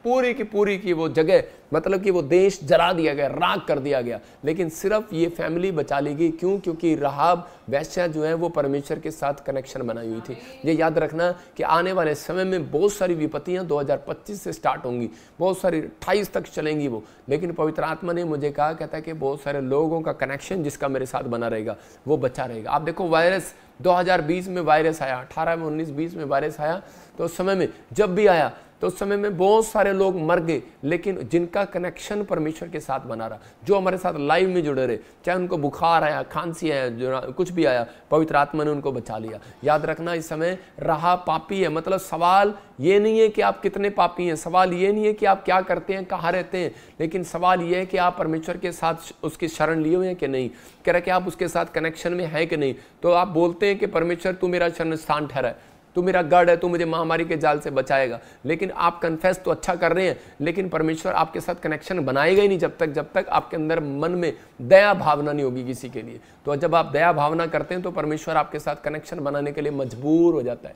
पूरी की वो जगह, मतलब कि वो देश जला दिया गया, राख कर दिया गया, लेकिन सिर्फ ये फैमिली बचा ली गई। क्यों? क्योंकि राहाब वैश्या जो है वो परमेश्वर के साथ कनेक्शन बनाई हुई थी। ये याद रखना कि आने वाले समय में बहुत सारी विपत्तियां 2025 से स्टार्ट होंगी, बहुत सारी 28 तक चलेंगी वो। लेकिन पवित्र आत्मा ने मुझे कहा, कहता है कि बहुत सारे लोगों का कनेक्शन जिसका मेरे साथ बना रहेगा वो बचा रहेगा। आप देखो वायरस 2020 में वायरस आया, 18 में 19 20 में वायरस आया, तो उस समय में जब भी आया तो उस समय में बहुत सारे लोग मर गए, लेकिन जिनका कनेक्शन परमेश्वर के साथ बना रहा, जो हमारे साथ लाइव में जुड़े रहे, चाहे उनको बुखार आया, खांसी आया, कुछ भी आया, पवित्र आत्मा ने उनको बचा लिया। याद रखना इस समय रहा पापी है, मतलब सवाल ये नहीं है कि आप कितने पापी हैं, सवाल ये नहीं है कि आप क्या करते हैं, कहाँ रहते हैं, लेकिन सवाल ये है कि आप परमेश्वर के साथ उसकी शरण लिए हुए हैं कि नहीं, कह रहा कि आप उसके साथ कनेक्शन में है कि नहीं। तो आप बोलते हैं कि परमेश्वर तू मेरा शरण स्थान ठहरा है, तू मेरा गढ़ है, तू मुझे महामारी के जाल से बचाएगा, लेकिन आप कन्फेस तो अच्छा कर रहे हैं, लेकिन परमेश्वर आपके साथ कनेक्शन बनाएगा ही नहीं जब तक आपके अंदर मन में दया भावना नहीं होगी किसी के लिए। तो जब आप दया भावना करते हैं तो परमेश्वर आपके साथ कनेक्शन बनाने के लिए मजबूर हो जाता है।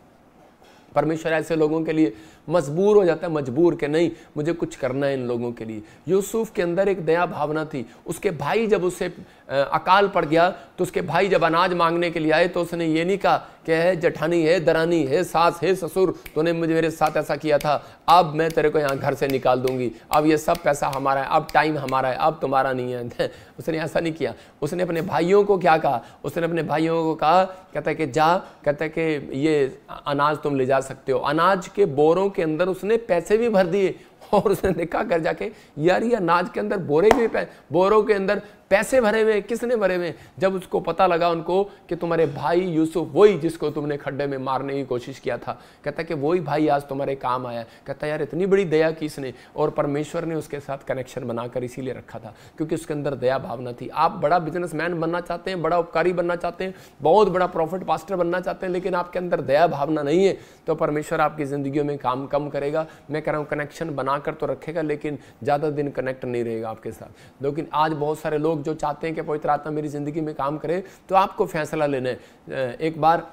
परमेश्वर ऐसे लोगों के लिए मजबूर हो जाता है, मजबूर के नहीं मुझे कुछ करना है इन लोगों के लिए। यूसुफ के अंदर एक दया भावना थी। उसके भाई जब उसे अकाल पड़ गया तो उसके भाई जब अनाज मांगने के लिए आए तो उसने ये नहीं कहा कि है जेठानी, है दरानी, है सास, है ससुर, तूने मुझे मेरे साथ ऐसा किया था, अब मैं तेरे को यहाँ घर से निकाल दूंगी, अब ये सब पैसा हमारा है, अब टाइम हमारा है, अब तुम्हारा नहीं है। उसने ऐसा नहीं किया। उसने अपने भाइयों को क्या कहा? उसने अपने भाइयों को कहा, कहता है कि जा, कहता है कि ये अनाज तुम ले जा सकते हो। अनाज के बोरों के अंदर उसने पैसे भी भर दिए और उसने देखा घर जाके, यार ये अनाज के अंदर बोरों के अंदर पैसे भरे हुए, किसने भरे हुए? जब उसको पता लगा उनको कि तुम्हारे भाई यूसुफ, वही जिसको तुमने खड्डे में मारने की कोशिश किया था, कहता कि वही भाई आज तुम्हारे काम आया। कहता यार इतनी बड़ी दया की इसने, और परमेश्वर ने उसके साथ कनेक्शन बनाकर इसीलिए रखा था क्योंकि उसके अंदर दया भावना थी। आप बड़ा बिजनेसमैन बनना चाहते हैं, बड़ा उपकारी बनना चाहते हैं, बहुत बड़ा प्रॉफिट पास्टर बनना चाहते हैं, लेकिन आपके अंदर दया भावना नहीं है तो परमेश्वर आपकी जिंदगी में काम कम करेगा। मैं कह रहा हूँ कनेक्शन बनाकर तो रखेगा, लेकिन ज़्यादा दिन कनेक्ट नहीं रहेगा आपके साथ। लेकिन आज बहुत सारे लोग जो चाहते हैं कि पवित्र आत्मा मेरी जिंदगी में काम करे, तो आपको फैसला लेना है। एक बार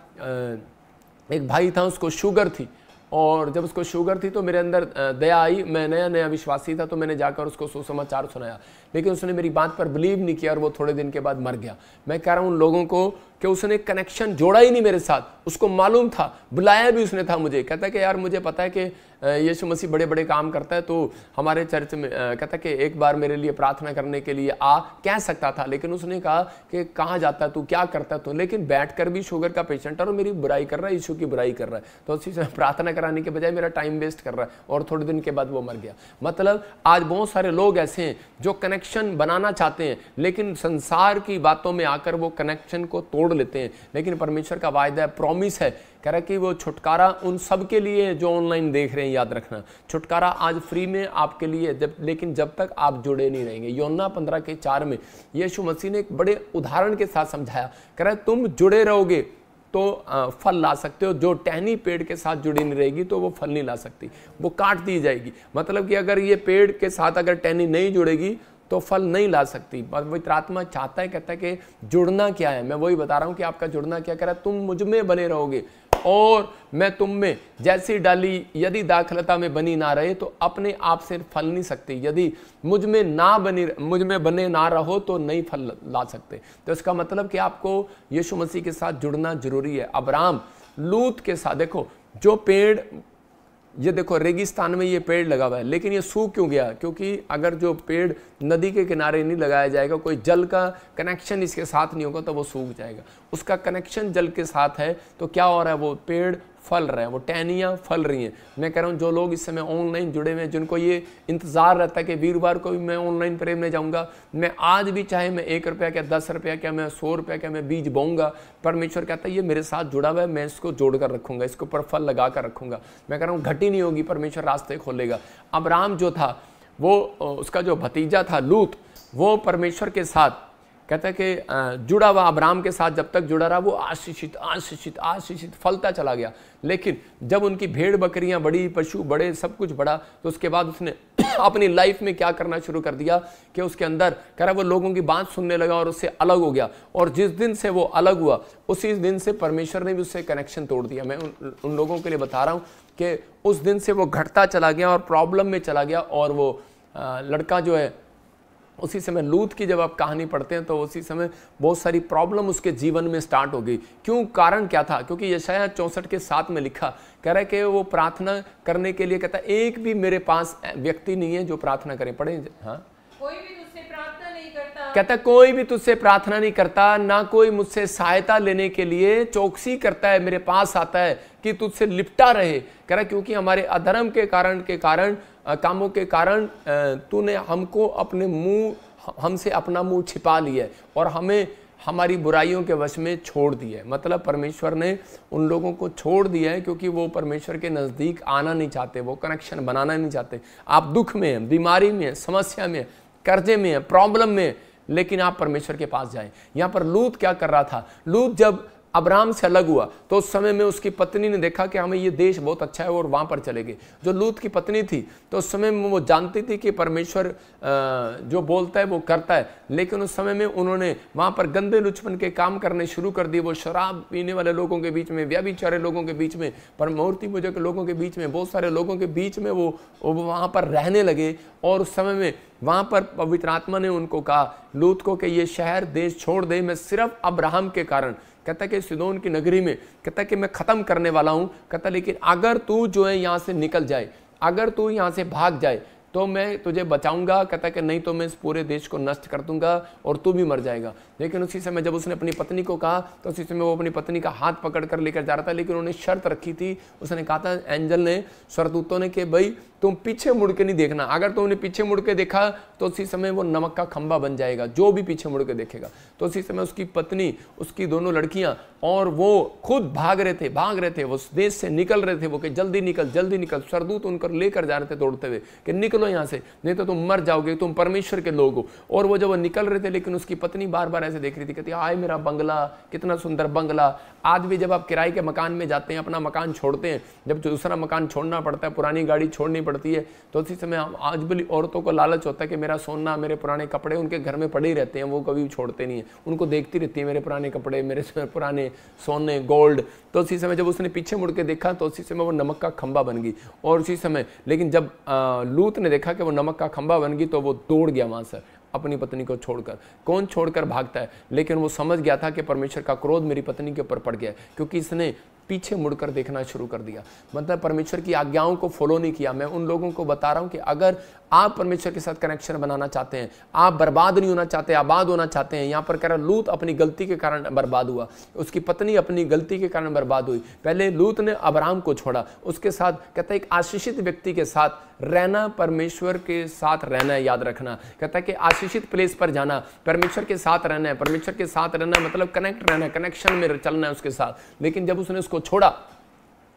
एक भाई था, उसको शुगर थी, और जब उसको शुगर थी तो मेरे अंदर दया आई। मैं नया नया विश्वासी था, तो मैंने जाकर उसको सुसमाचार सुनाया, लेकिन उसने मेरी बात पर बिलीव नहीं किया और वो थोड़े दिन के बाद मर गया। मैं कह रहा हूँ उन लोगों को कि उसने कनेक्शन जोड़ा ही नहीं मेरे साथ। उसको मालूम था, बुलाया भी उसने था मुझे, कहता है कि यार मुझे पता है कि यीशु मसीह बड़े बड़े काम करता है, तो हमारे चर्च में कहता है कि एक बार मेरे लिए प्रार्थना करने के लिए आ, कह सकता था, लेकिन उसने कहा कि कहाँ जाता है तू, क्या करता है तू, लेकिन बैठकर भी शुगर का पेशेंट और मेरी बुराई कर रहा है, यीशु की बुराई कर रहा है, तो उसी से प्रार्थना कराने के बजाय मेरा टाइम वेस्ट कर रहा है, और थोड़े दिन के बाद वो मर गया। मतलब आज बहुत सारे लोग ऐसे हैं जो कनेक्शन बनाना चाहते हैं, लेकिन संसार की बातों में आकर वो कनेक्शन को तोड़ लेते हैं। लेकिन परमेश्वर का वायदा है, प्रॉमिस है, कह रहा है कि वो छुटकारा उन सब के लिए जो ऑनलाइन देख रहे हैं, याद रखना छुटकारा आज फ्री में आपके लिए, लेकिन जब तक आप जुड़े नहीं रहेंगे। योना 15:4 में यीशु मसीह ने एक बड़े उदाहरण के साथ समझाया, कह रहा है तुम जुड़े रहोगे तो फल ला सकते हो, जो टहनी पेड़ के साथ जुड़ी नहीं रहेगी तो वो फल नहीं ला सकती, वो काट दी जाएगी। मतलब कि अगर ये पेड़ के साथ अगर टहनी नहीं जुड़ेगी तो फल नहीं ला सकती। पवित्र आत्मा चाहता है, कहता है कि जुड़ना क्या है, मैं वही बता रहा हूं कि आपका जुड़ना क्या। कह रहा है तुम मुझ में बने रहोगे और मैं तुम में, जैसी डाली यदि दाखलता में बनी ना रहे तो अपने आप से फल नहीं सकती, यदि मुझ में बने ना रहो तो नहीं फल ला सकते। तो इसका मतलब कि आपको यीशु मसीह के साथ जुड़ना जरूरी है। अब्राहम लूत के साथ, देखो जो पेड़, ये देखो रेगिस्तान में ये पेड़ लगा हुआ है, लेकिन ये सूख क्यों गया? क्योंकि अगर जो पेड़ नदी के किनारे नहीं लगाया जाएगा, कोई जल का कनेक्शन इसके साथ नहीं होगा तो वो सूख जाएगा। उसका कनेक्शन जल के साथ है तो क्या हो रहा है, वो पेड़ फल रहे हैं, वो टहनियाँ फल रही हैं। मैं कह रहा हूँ जो लोग इस समय ऑनलाइन जुड़े हुए हैं, जिनको ये इंतजार रहता है कि वीरवार को भी मैं ऑनलाइन प्रेम में जाऊँगा, मैं आज भी चाहे मैं 1 रुपया क्या 10 रुपया क्या मैं 100 रुपया क्या मैं बीज बोऊंगा, परमेश्वर कहता है ये मेरे साथ जुड़ा हुआ है, मैं इसको जोड़ कर रखूँगा, इसके ऊपर फल लगा कर रखूँगा। मैं कह रहा हूँ घटी नहीं होगी, परमेश्वर रास्ते खोलेगा। अब्राहम जो था वो, उसका जो भतीजा था लूत, वो परमेश्वर के साथ कहता है कि जुड़ा हुआ, अब्राहम के साथ जब तक जुड़ा रहा वो आशीषित आशीषित आशीषित फलता चला गया। लेकिन जब उनकी भेड़ बकरियां बड़ी, पशु बड़े, सब कुछ बड़ा, तो उसके बाद उसने अपनी लाइफ में क्या करना शुरू कर दिया कि उसके अंदर कह रहा वो लोगों की बात सुनने लगा और उससे अलग हो गया। और जिस दिन से वो अलग हुआ उसी दिन से परमेश्वर ने भी उससे कनेक्शन तोड़ दिया। मैं उन लोगों के लिए बता रहा हूँ कि उस दिन से वो घटता चला गया और प्रॉब्लम में चला गया। और वो लड़का जो है, उसी समय लूत की जब आप कहानी पढ़ते हैं तो उसी समय बहुत सारी प्रॉब्लम उसके जीवन में स्टार्ट हो गई। क्यों? कारण क्या था? क्योंकि यशायाह 64:7 में लिखा, कह रहा है कि वो प्रार्थना करने के लिए कहता है एक भी मेरे पास व्यक्ति नहीं है जो प्रार्थना करे। पढ़े, हाँ, कोई भी तुझसे प्रार्थना नहीं करता, कहता कोई भी तुझसे प्रार्थना नहीं करता, ना कोई मुझसे सहायता लेने के लिए चौकसी करता है, मेरे पास आता है कि तुझसे लिपटा रहे। कह रहा क्योंकि हमारे अधर्म के कारण कामों के कारण तूने हमको अपने मुंह, हमसे अपना मुंह छिपा लिया और हमें हमारी बुराइयों के वश में छोड़ दिया है। मतलब परमेश्वर ने उन लोगों को छोड़ दिया है क्योंकि वो परमेश्वर के नज़दीक आना नहीं चाहते, वो कनेक्शन बनाना नहीं चाहते। आप दुख में हैं, बीमारी में हैं, समस्या में हैं, कर्जे में हैं, प्रॉब्लम में हैं, लेकिन आप परमेश्वर के पास जाएं। यहाँ पर लूत क्या कर रहा था? लूत जब अब्राहम से अलग हुआ तो उस समय में उसकी पत्नी ने देखा कि हमें ये देश बहुत अच्छा है और वहां पर चले गए। जो लूत की पत्नी थी तो उस समय में वो जानती थी कि परमेश्वर जो बोलता है वो करता है, लेकिन उस समय में उन्होंने वहां पर गंदे लुचपन के काम करने शुरू कर दिए। वो शराब पीने वाले लोगों के बीच में, व्यभिचारी लोगों के बीच में, मूर्ति पूजा के लोगों के बीच में, बहुत सारे लोगों के बीच में वो वहां पर रहने लगे। और उस समय में वहां पर पवित्र आत्मा ने उनको कहा लूत को कि ये शहर देश छोड़ दे, मैं सिर्फ अब्राहम के कारण, कहता कि सिदोन की नगरी में, कहता कि मैं खत्म करने वाला हूं। कहता लेकिन अगर तू जो है यहां से निकल जाए, अगर तू यहां से भाग जाए, तो मैं तुझे बचाऊंगा, कहता कि नहीं तो मैं इस पूरे देश को नष्ट कर दूंगा और तू भी मर जाएगा। लेकिन उसी समय जब उसने अपनी पत्नी को कहा तो उसी समय वो अपनी पत्नी का हाथ पकड़ कर लेकर जा रहा था, लेकिन उन्होंने शर्त रखी थी। उसने कहा था, एंजल ने, स्वर्गदूतों ने, कि भाई तुम पीछे मुड़ के नहीं देखना, अगर तुमने पीछे मुड़ के देखा तो उसी समय वो नमक का खंबा बन जाएगा, जो भी पीछे मुड़ के देखेगा। तो उसी समय उसकी पत्नी, उसकी दोनों लड़कियां और वो खुद भाग रहे थे, वो उस देश से निकल रहे थे, वो कि जल्दी निकल। स्वर्गदूत उनको लेकर जा रहे थे दौड़ते हुए कि निकलो यहाँ से, नहीं तो तुम मर जाओगे, तुम परमेश्वर के लोग हो। और वो जब वो निकल रहे थे, लेकिन उसकी पत्नी बार बार ऐसे देख रही थी, कहती आए मेरा बंगला, कितना सुंदर बंगला। आज भी जब आप किराए के मकान में जाते हैं, अपना मकान छोड़ते हैं, जब दूसरा मकान छोड़ना पड़ता है, पुरानी गाड़ी छोड़नी पड़ती है, तो उसी समय आज भी औरतों को लालच होता है कि मेरा सोना, मेरे पुराने कपड़े उनके घर में पड़े ही रहते हैं, वो कभी छोड़ते नहीं है, उनको देखती रहती है, मेरे पुराने कपड़े, मेरे पुराने सोने, गोल्ड। तो उसी समय जब उसने पीछे मुड़ के देखा तो उसी समय वो नमक का खंबा बन गई। और उसी समय लेकिन जब लूत ने देखा कि वो नमक का खंबा बन गई तो वो दौड़ गया वहां से अपनी पत्नी को छोड़कर। कौन छोड़कर भागता है? लेकिन वो समझ गया था कि परमेश्वर का क्रोध मेरी पत्नी के ऊपर पड़ गया है, क्योंकि इसने पीछे मुड़कर देखना शुरू कर दिया, मतलब परमेश्वर की आज्ञाओं को फॉलो नहीं किया। मैं उन लोगों को बता रहा हूं कि अगर आप परमेश्वर के साथ कनेक्शन बनाना चाहते हैं, आप बर्बाद नहीं होना चाहते, आबाद होना चाहते हैं। यहां पर कह रहा लूत अपनी गलती के कारण बर्बाद हुआ, उसकी पत्नी अपनी गलती के कारण बर्बाद हुई। पहले लूत ने अब्राहम को छोड़ा, उसके साथ कहता है एक आशीषित व्यक्ति के साथ रहना, परमेश्वर के साथ रहना है, याद रखना। कहता है कि आशीषित प्लेस पर जाना, परमेश्वर के साथ रहना है, परमेश्वर के साथ रहना मतलब कनेक्ट रहना है, कनेक्शन में चलना है उसके साथ। लेकिन जब उसने उसको छोड़ा,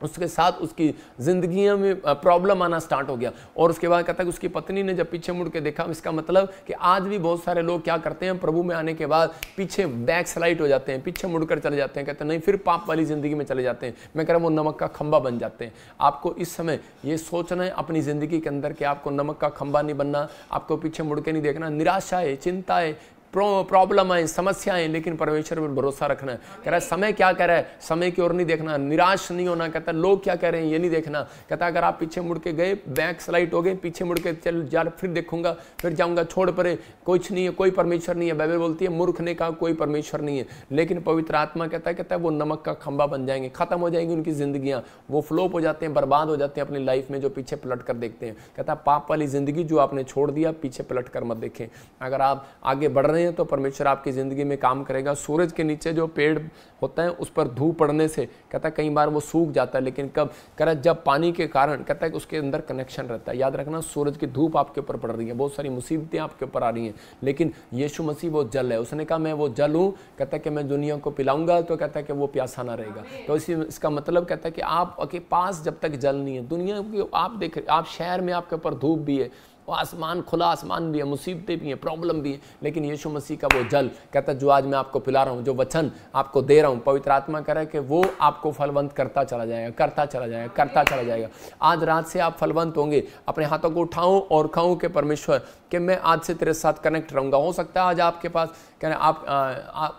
उसके साथ उसकी जिंदगी में प्रॉब्लम आना स्टार्ट हो गया। और उसके बाद कहता है कि उसकी पत्नी ने जब पीछे मुड़ के देखा, इसका मतलब कि आज भी बहुत सारे लोग क्या करते हैं, प्रभु में आने के बाद पीछे बैक स्लाइड हो जाते हैं, पीछे मुड़कर चले जाते हैं, कहते हैं नहीं, फिर पाप वाली जिंदगी में चले जाते हैं। मैं कह रहा हूं वो नमक का खंबा बन जाते हैं। आपको इस समय ये सोचना है अपनी जिंदगी के अंदर कि आपको नमक का खंबा नहीं बनना, आपको पीछे मुड़ के नहीं देखना। निराशाएं, चिंताएं, प्रॉब्लम आए, समस्याएं, लेकिन परमेश्वर पर भरोसा रखना है। कह रहा है समय क्या कह रहा है, समय की ओर नहीं देखना, निराश नहीं होना। कहता है लोग क्या कह रहे हैं ये नहीं देखना। कहता है अगर आप पीछे मुड़ के गए, बैक स्लाइड हो गए, पीछे मुड़ के चल जा, फिर देखूंगा, फिर जाऊंगा, छोड़ परे, कुछ नहीं है, कोई परमेश्वर नहीं है। बाइबल बोलती है मूर्ख ने कहा कोई परमेश्वर नहीं है, लेकिन पवित्र आत्मा कहता है वो नमक का खंबा बन जाएंगे, खत्म हो जाएंगी उनकी जिंदगियां, वो फ्लोप हो जाते हैं, बर्बाद हो जाते हैं अपनी लाइफ में जो पीछे पलट कर देखते हैं। कहता है पाप वाली जिंदगी जो आपने छोड़ दिया, पीछे पलट कर मत देखें। अगर आप आगे बढ़ रहे हैं तो परमेश्वर आपकी जिंदगी में काम करेगा। सूरज के नीचे जो पेड़ होता है उस पर धूप पड़ने से कहता है कई बार वो सूख जाता है, लेकिन कब करा जब पानी के कारण कहता है कि उसके अंदर कनेक्शन रहता है। याद रखना सूरज की धूप आपके ऊपर पड़ रही है, बहुत सारी मुसीबतें आपके ऊपर आ रही हैं, लेकिन यीशु मसीह वो जल है। उसने कहा मैं वो जल हूँ, कहता है कि मैं दुनिया को पिलाऊंगा, तो कहता है कि वो प्यासा ना रहेगा। तो इसका मतलब कहता है कि आपके पास जब तक जल नहीं है, दुनिया की आप देख, आप शहर में आपके ऊपर धूप भी है, आसमान खुला आसमान भी है, मुसीबतें भी हैं, प्रॉब्लम भी है, लेकिन यीशु मसीह का वो जल कहता है जो आज मैं आपको पिला रहा हूँ, जो वचन आपको दे रहा हूँ, पवित्र आत्मा कह रहा है कि वो आपको फलवंत करता चला जाएगा, करता चला जाएगा, करता चला जाएगा। आज रात से आप फलवंत होंगे। अपने हाथों को उठाओ और खाओ कि परमेश्वर कि मैं आज से तेरे साथ कनेक्ट रहूंगा। हो सकता है आज आपके पास कहना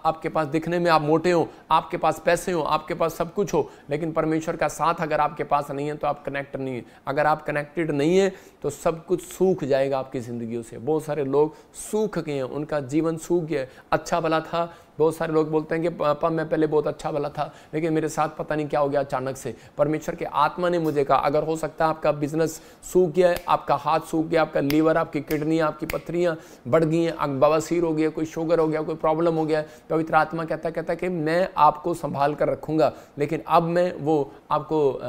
आपके पास दिखने में आप मोटे हो, आपके पास पैसे हो, आपके पास सब कुछ हो, लेकिन परमेश्वर का साथ अगर आपके पास नहीं है तो आप कनेक्ट नहीं है। अगर आप कनेक्टेड नहीं है तो सब कुछ सूख जाएगा आपकी जिंदगियों से। बहुत सारे लोग सूख गए हैं, उनका जीवन सूख गया है। अच्छा भला था, बहुत सारे लोग बोलते हैं कि पापा मैं पहले बहुत अच्छा भला था, लेकिन मेरे साथ पता नहीं क्या हो गया अचानक से। परमेश्वर के आत्मा ने मुझे कहा अगर हो सकता है आपका बिजनेस सूख गया है, आपका हाथ सूख गया, आपका लीवर, आपकी किडनियाँ, आपकी पथरियाँ बढ़ गई हैं, बवासीर हो गया, कोई शुगर हो गया, कोई प्रॉब्लम हो गया, पवित्र आत्मा कहता है कि मैं आपको संभाल कर रखूंगा। लेकिन अब मैं वो आपको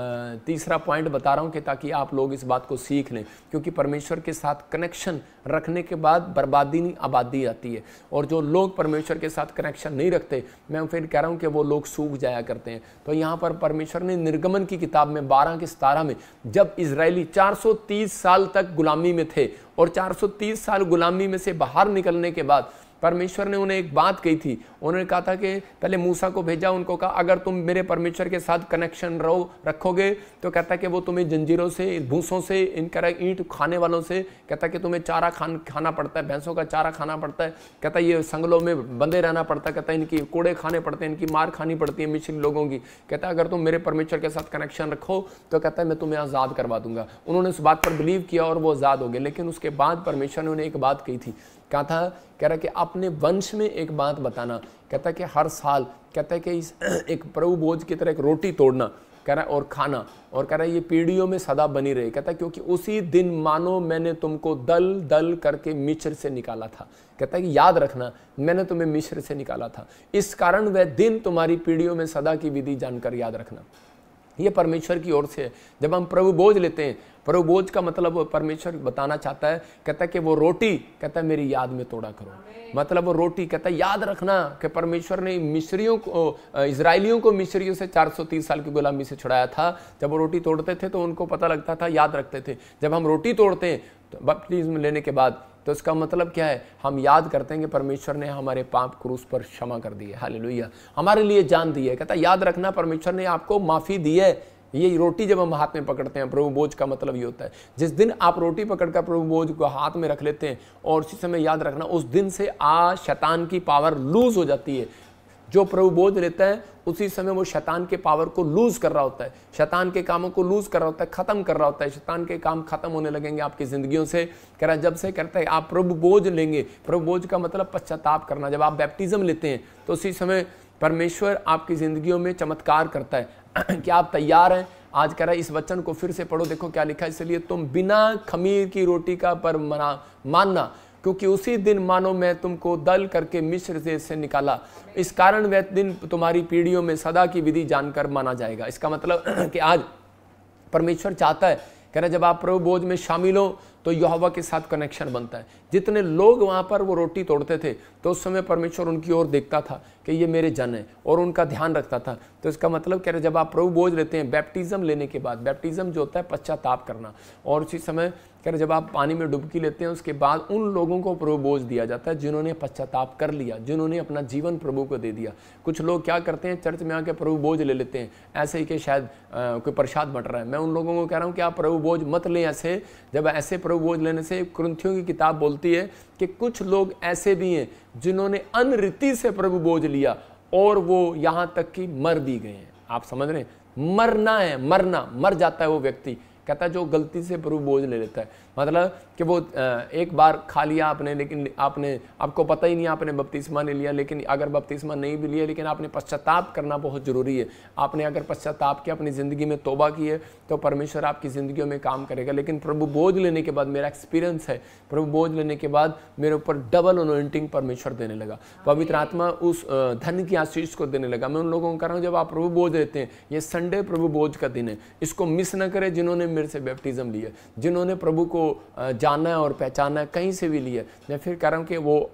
तीसरा पॉइंट बता रहा हूँ कि ताकि आप लोग इस बात को सीख लें, क्योंकि परमेश्वर के साथ कनेक्शन रखने के बाद बर्बादी नहीं आबादी आती है। और जो लोग परमेश्वर के साथ कनेक्शन नहीं रखते, मैं फिर कह रहा हूं कि वो लोग सूख जाया करते हैं। तो यहां पर परमेश्वर ने निर्गमन की किताब में 12:17 में जब इजरायली 430 साल तक गुलामी में थे और 430 साल गुलामी में से बाहर निकलने के बाद परमेश्वर ने उन्हें एक बात कही थी। उन्होंने कहा था कि पहले मूसा को भेजा, उनको कहा अगर तुम मेरे परमेश्वर के साथ कनेक्शन रखोगे तो कहता है कि वो तुम्हें जंजीरों से, भूसों से, इनका ईंट खाने वालों से, कहता है कि तुम्हें चारा खाना पड़ता है, भैंसों का चारा खाना पड़ता है, कहता है ये संगलों में बंधे रहना पड़ता है, कहता है इनकी कोड़े खाने पड़ते हैं, इनकी मार खानी पड़ती है मिस्र लोगों की। कहता है अगर तुम मेरे परमेश्वर के साथ कनेक्शन रखो तो कहता है मैं तुम्हें आज़ाद करवा दूंगा। उन्होंने उस बात पर बिलीव किया और वो आज़ाद हो गए। लेकिन उसके बाद परमेश्वर ने उन्हें एक बात कही थी, कहा था, कह रहा कि अपने वंश में एक बात बताना, कहता है कि हर साल कहता है कि एक प्रभु भोज की तरह एक रोटी तोड़ना, कह रहा है और खाना, और कह रहा है ये पीढ़ियों में सदा बनी रहे। कहता है क्योंकि उसी दिन मानो मैंने तुमको दल दल करके मिस्र से निकाला था। कहता है कि याद रखना मैंने तुम्हें मिस्र से निकाला था, इस कारण वह दिन तुम्हारी पीढ़ियों में सदा की विधि जानकर याद रखना। ये परमेश्वर की ओर से है। जब हम प्रभु भोज लेते हैं, प्रभु भोज का मतलब परमेश्वर बताना चाहता है, कहता है कि वो रोटी, कहता है मेरी याद में तोड़ा करो। मतलब वो रोटी, कहता है याद रखना कि परमेश्वर ने मिस्रियों को, इजरायलियों को मिस्रियों से 430 साल की गुलामी से छुड़ाया था। जब वो रोटी तोड़ते थे तो उनको पता लगता था, याद रखते थे। जब हम रोटी तोड़ते हैं तो बपतिस्मा लेने के बाद, तो इसका मतलब क्या है, हम याद करते हैं कि परमेश्वर ने हमारे पाप क्रूस पर क्षमा कर दिए, हालेलुया, हमारे लिए जान दी है। कहता याद रखना परमेश्वर ने आपको माफी दी है। ये रोटी जब हम हाथ में पकड़ते हैं, प्रभु भोज का मतलब ये होता है, जिस दिन आप रोटी पकड़कर प्रभु भोज को हाथ में रख लेते हैं, और उसी समय याद रखना उस दिन से शैतान की पावर लूज हो जाती है। जो प्रभु बोझ लेता है उसी समय वो शैतान के पावर को लूज कर रहा होता है, शैतान के कामों को लूज कर रहा होता है, खत्म कर रहा होता है। शैतान के काम खत्म होने लगेंगे आपकी जिंदगियों से। कह रहा है जब से करता है आप प्रभु बोझ लेंगे, प्रभु बोझ का मतलब पश्चाताप करना। जब आप बैप्टिज्म लेते हैं तो उसी समय परमेश्वर आपकी जिंदगियों में चमत्कार करता है। क्या आप तैयार हैं? आज कह रहा है इस वचन को फिर से पढ़ो, देखो क्या लिखा है। इसलिए तुम बिना खमीर की रोटी का पर मानना, क्योंकि उसी दिन मानो मैं तुमको दल करके मिस्र देश से निकाला, इस कारण वह दिन तुम्हारी पीढ़ियों में सदा की विधि जानकर माना जाएगा। इसका मतलब कि आज परमेश्वर चाहता है, कह रहा जब आप प्रभु भोज में शामिल हो तो यहोवा के साथ कनेक्शन बनता है। जितने लोग वहाँ पर वो रोटी तोड़ते थे तो उस समय परमेश्वर उनकी ओर देखता था कि ये मेरे जन है और उनका ध्यान रखता था। तो इसका मतलब कह रहे जब आप प्रभु भोज लेते हैं बैप्टिज्म लेने के बाद, बैप्टिज्म जो होता है पश्चाताप करना, और उसी समय कह रहे जब आप पानी में डुबकी लेते हैं उसके बाद उन लोगों को प्रभु भोज दिया जाता है जिन्होंने पश्चाताप कर लिया, जिन्होंने अपना जीवन प्रभु को दे दिया। कुछ लोग क्या करते हैं, चर्च में आके प्रभु भोज ले लेते हैं ऐसे ही कि शायद कोई प्रसाद बट रहा है। मैं उन लोगों को कह रहा हूँ कि आप प्रभु भोज मत लें ऐसे। जब ऐसे प्रभु भोज लेने से, कुरिन्थियों की किताब बोलती है कि कुछ लोग ऐसे भी हैं जिन्होंने अनरीति से प्रभु भोज लिया और वो यहाँ तक कि मर भी गए हैं। आप समझ रहे हैं, मरना है, मरना, मर जाता है वो व्यक्ति। कहता है जो गलती से प्रभु बोझ ले लेता है, मतलब कि वो एक बार खा लिया आपने, लेकिन आपको पता ही नहीं आपने बपतिस्मा ले लिया। लेकिन अगर बपतिस्मा नहीं भी लिया, लेकिन आपने पश्चाताप करना बहुत ज़रूरी है। आपने अगर पश्चाताप किया, अपनी ज़िंदगी में तौबा की है, तो परमेश्वर आपकी ज़िंदगियों में काम करेगा। लेकिन प्रभु बोझ लेने के बाद, मेरा एक्सपीरियंस है, प्रभु बोझ लेने के बाद मेरे ऊपर डबल अनॉइंटिंग परमेश्वर देने लगा। पवित्र आत्मा उस धन की आशीष को देने लगा। मैं उन लोगों को कह रहा हूँ जब आप प्रभु बोझ लेते हैं, ये संडे प्रभु बोझ का दिन है, इसको मिस न करें। जिन्होंने मेरे से बैप्टिज्म लिया, जिन्होंने प्रभु को जानना है और पहचानना है, कहीं से भी लिया, मैं फिर कह रहा हूँ कि वो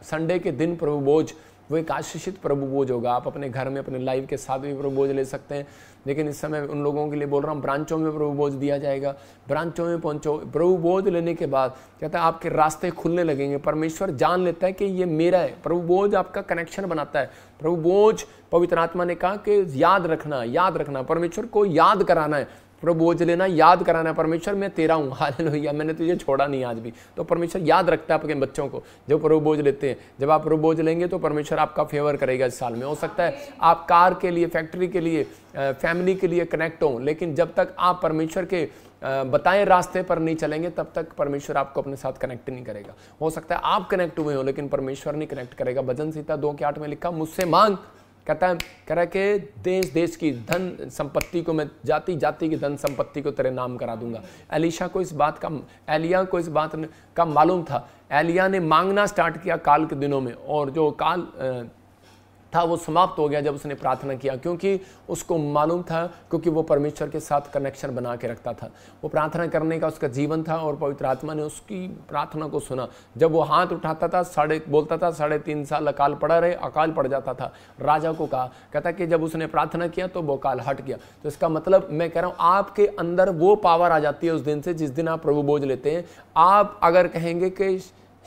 संडे के दिन प्रभु बोझ वो एक आशीषित प्रभु बोझ होगा। आप अपने घर में, अपने लाइफ के साथ भी प्रभु बोझ ले सकते हैं। लेकिन इस समय उन लोगों के लिए बोल रहा हूँ, ब्रांचों में प्रभु बोझ दिया जाएगा। ब्रांचों में पहुंचो, प्रभु बोझ लेने के बाद कहता है आपके रास्ते खुलने लगेंगे। परमेश्वर जान लेता है कि ये मेरा है। प्रभु बोझ आपका कनेक्शन बनाता है। प्रभु बोझ, पवित्र आत्मा ने कहा कि याद रखना, याद रखना, परमेश्वर को याद कराना है। प्रभु बोझ लेना, याद कराना है, परमेश्वर मैं तेरा हूँ, हालेलुया, मैंने तुझे छोड़ा नहीं आज भी। तो परमेश्वर याद रखता है अपने बच्चों को जो प्रभु बोझ लेते हैं। जब आप प्रभु बोझ लेंगे तो परमेश्वर आपका फेवर करेगा इस साल में। हो सकता है आप कार के लिए, फैक्ट्री के लिए, फैमिली के लिए कनेक्ट हो, लेकिन जब तक आप परमेश्वर के बताए रास्ते पर नहीं चलेंगे तब तक परमेश्वर आपको अपने साथ कनेक्ट नहीं करेगा। हो सकता है आप कनेक्ट हुए हो लेकिन परमेश्वर नहीं कनेक्ट करेगा। भजन संहिता 2:8 में लिखा, मुझसे मांग, कहता है, कह रहा है कि देश देश की धन संपत्ति को मैं, जाति जाति की धन संपत्ति को तेरे नाम करा दूंगा। एलिया को इस बात का मालूम था। एलिया ने मांगना स्टार्ट किया काल के दिनों में, और जो काल था वो समाप्त हो गया जब उसने प्रार्थना किया, क्योंकि उसको मालूम था, क्योंकि वो परमेश्वर के साथ कनेक्शन बना के रखता था। वो प्रार्थना करने का उसका जीवन था और पवित्र आत्मा ने उसकी प्रार्थना को सुना। जब वो हाथ उठाता था, बोलता था 3.5 साल अकाल पड़ा रहे, अकाल पड़ जाता था। राजा को कहा, कहता कि जब उसने प्रार्थना किया तो वो अकाल हट गया। तो इसका मतलब मैं कह रहा हूँ आपके अंदर वो पावर आ जाती है उस दिन से जिस दिन आप प्रभु बोझ लेते हैं। आप अगर कहेंगे कि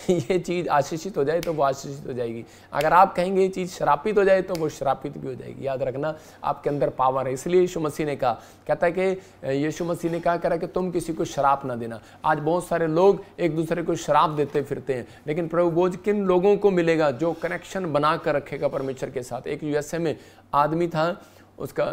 ये चीज़ आशीषित हो जाए तो वो आशीषित हो जाएगी। अगर आप कहेंगे ये चीज़ श्रापित हो जाए तो वो श्रापित भी हो जाएगी। याद रखना आपके अंदर पावर है। इसलिए यीशु मसीह ने कहा, कहता है कि यीशु मसीह ने कहा कह रहा है कि तुम किसी को शराप ना देना। आज बहुत सारे लोग एक दूसरे को शराप देते फिरते हैं, लेकिन प्रभु बोझ किन लोगों को मिलेगा? जो कनेक्शन बना कर रखेगा परमेश्वर के साथ। एक USA में आदमी था, उसका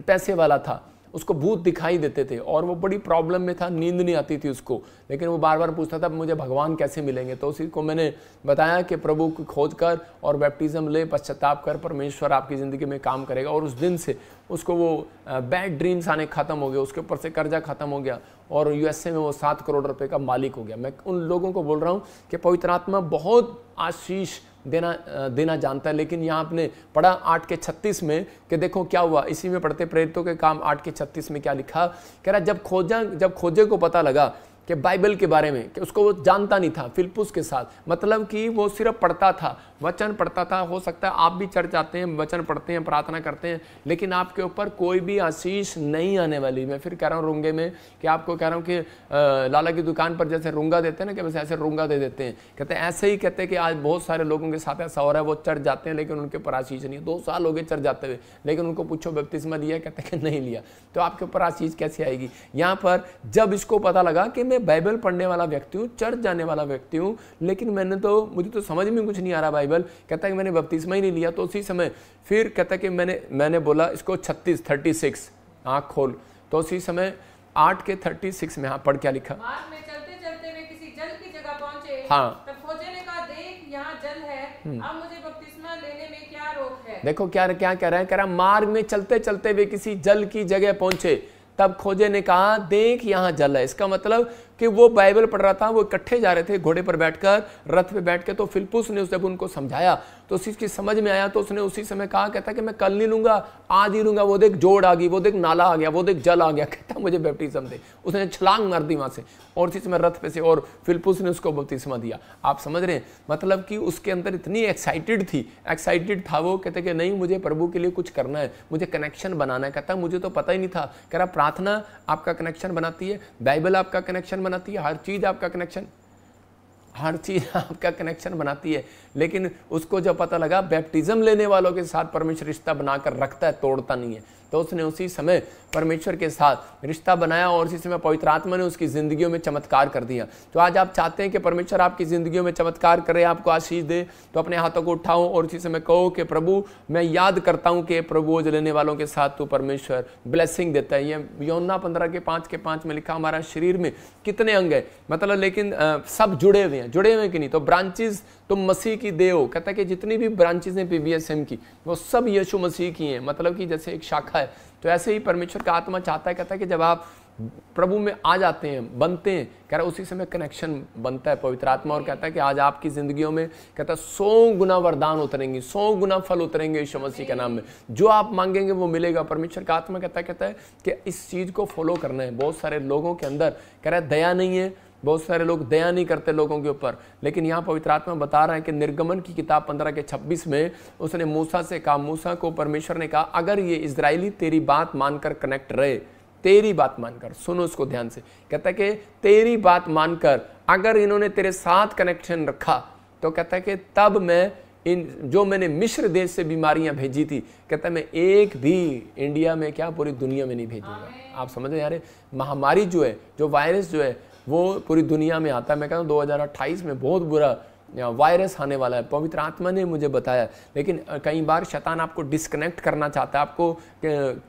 पैसे वाला था, उसको भूत दिखाई देते थे और वो बड़ी प्रॉब्लम में था, नींद नहीं आती थी उसको, लेकिन वो बार बार पूछता था मुझे भगवान कैसे मिलेंगे। तो उसी को मैंने बताया कि प्रभु की खोज कर और बैप्टिज्म ले, पश्चाताप कर, परमेश्वर आपकी ज़िंदगी में काम करेगा। और उस दिन से उसको वो बैड ड्रीम्स आने ख़त्म हो गए, उसके ऊपर से कर्जा ख़त्म हो गया और यूएसए में वो 7 करोड़ रुपए का मालिक हो गया। मैं उन लोगों को बोल रहा हूँ कि पवित्र आत्मा बहुत आशीष देना जानता है। लेकिन यहाँ आपने पढ़ा 8:36 में कि देखो क्या हुआ, इसी में पढ़ते प्रेरितों के काम 8:36 में क्या लिखा, कह रहा जब खोजे को पता लगा कि बाइबल के बारे में, कि उसको वो जानता नहीं था फिलिप्पुस के साथ, मतलब कि वो सिर्फ पढ़ता था, वचन पढ़ता था। हो सकता है आप भी चर्च आते हैं, वचन पढ़ते हैं, प्रार्थना करते हैं, लेकिन आपके ऊपर कोई भी आशीष नहीं आने वाली। मैं फिर कह रहा हूँ रुंगे में कि आपको कह रहा हूँ कि लाला की दुकान पर जैसे रुंगा देते हैं ना, कि बस ऐसे रुंगा दे देते हैं, कहते हैं ऐसे ही कहते हैं कि आज बहुत सारे लोगों के साथ ऐसा हो रहा है, वो चर्च जाते हैं लेकिन उनके ऊपर आशीष नहीं है। 2 साल हो गए चर्च जाते हुए, लेकिन उनको पूछो बपतिस्मा लिया, कहते हैं कि नहीं लिया, तो आपके ऊपर आशीष कैसे आएगी। यहाँ पर जब इसको पता लगा कि मैं बाइबल पढ़ने वाला व्यक्ति हूँ, चर्च जाने वाला व्यक्ति हूँ, लेकिन मुझे तो समझ में कुछ नहीं आ रहा बाइबल, कहता है कि मैंने बपतिस्मा ही नहीं लिया। तो उसी समय फिर कहता है कि मैंने बोला इसको 36 आँख खोल। तो उसी समय 8:36 में पढ़ क्या लिखा, मार्ग में चलते चलते वे किसी जल की जगह पहुंचे। हाँ, तब खोजे ने कहा देख यहाँ जल है, अब मुझे बपतिस्मा लेने में क्या रोक है। देखो क्या कह रहा है, कह रहा मार्ग में चलते चलते वे किसी जल की जगह पहुंचे, तब खोजे ने कहा देख यहाँ जल है। इसका मतलब कि वो बाइबल पढ़ रहा था, वो इकट्ठे जा रहे थे घोड़े पर बैठकर, रथ पे बैठ के। तो फिलिप्पुस ने जब उनको समझाया तो उसी की समझ में आया, तो उसने उसी समय कहा, कहता कि मैं कल नहीं लूंगा, आज ही लूंगा। वो देख जोड़ आ गई, वो देख नाला आ गया, वो देख जल आ गया, कहता मुझे बैप्टिज्म दे। उसने छलांग मार दी वहां से और उसी समय रथ पे से, और फिलिप्पुस ने उसको बपतिस्मा दिया। आप समझ रहे हैं, मतलब कि उसके अंदर इतनी एक्साइटेड था वो, कहते कि नहीं मुझे प्रभु के लिए कुछ करना है, मुझे कनेक्शन बनाना है। कहता मुझे तो पता ही नहीं था। कह रहा प्रार्थना आपका कनेक्शन बनाती है, बाइबल आपका कनेक्शन बनाती है, हर चीज आपका कनेक्शन बनाती है। लेकिन उसको जब पता लगा बैप्टिज्म लेने वालों के साथ परमेश्वर रिश्ता बनाकर रखता है, तोड़ता नहीं है, तो उसने उसी समय परमेश्वर के साथ रिश्ता बनाया और उसी समय पवित्र आत्मा ने उसकी जिंदगियों में चमत्कार कर दिया। तो आज आप चाहते हैं कि परमेश्वर आपकी जिंदगियों में चमत्कार करे, आपको आशीष दे, तो अपने हाथों को उठाओ और उसी समय कहो कि प्रभु मैं याद करता हूं कि प्रभु लेने वालों के साथ तो परमेश्वर ब्लेसिंग देता है। ये यूहन्ना 15:5 में लिखा, हमारा शरीर में कितने अंग है, मतलब लेकिन सब जुड़े हुए हैं कि नहीं, तो ब्रांचेस तुम मसीह की देह हो। कहता है कि जितनी भी ब्रांचेस हैं पीवीएसएम की, वो सब यीशु मसीह की हैं, मतलब कि जैसे एक शाखा है। तो ऐसे ही परमेश्वर का आत्मा चाहता है, कहता है कि जब आप प्रभु में आ जाते हैं, बनते हैं, कह रहा उसी समय कनेक्शन बनता है पवित्र आत्मा, और कहता है कि आज आपकी जिंदगियों में कहता है 100 गुना वरदान उतरेंगे, 100 गुना फल उतरेंगे यीशु मसीह के नाम में। जो आप मांगेंगे वो मिलेगा। परमेश्वर का आत्मा कहता है कि इस चीज को फॉलो करना है। बहुत सारे लोगों के अंदर कह रहा है दया नहीं है, बहुत सारे लोग दया नहीं करते लोगों के ऊपर, लेकिन यहाँ पवित्र आत्मा बता रहा है कि निर्गमन की किताब 15:26 में उसने मूसा से कहा, मूसा को परमेश्वर ने कहा अगर ये इजरायली तेरी बात मानकर कनेक्ट रहे, तेरी बात मानकर, सुनो उसको ध्यान से, कहता है कि तेरी बात मानकर अगर इन्होंने तेरे साथ कनेक्शन रखा, तो कहता है कि तब मैं जो मैंने मिस्र देश से बीमारियां भेजी थी, कहता है मैं एक भी इंडिया में क्या पूरी दुनिया में नहीं भेजूंगा। आप समझ रहे यार, महामारी जो है, जो वायरस जो है, वो पूरी दुनिया में आता है। मैं कहता हूँ 2028 में बहुत बुरा वायरस आने वाला है, पवित्र आत्मा ने मुझे बताया। लेकिन कई बार शैतान आपको डिस्कनेक्ट करना चाहता है, आपको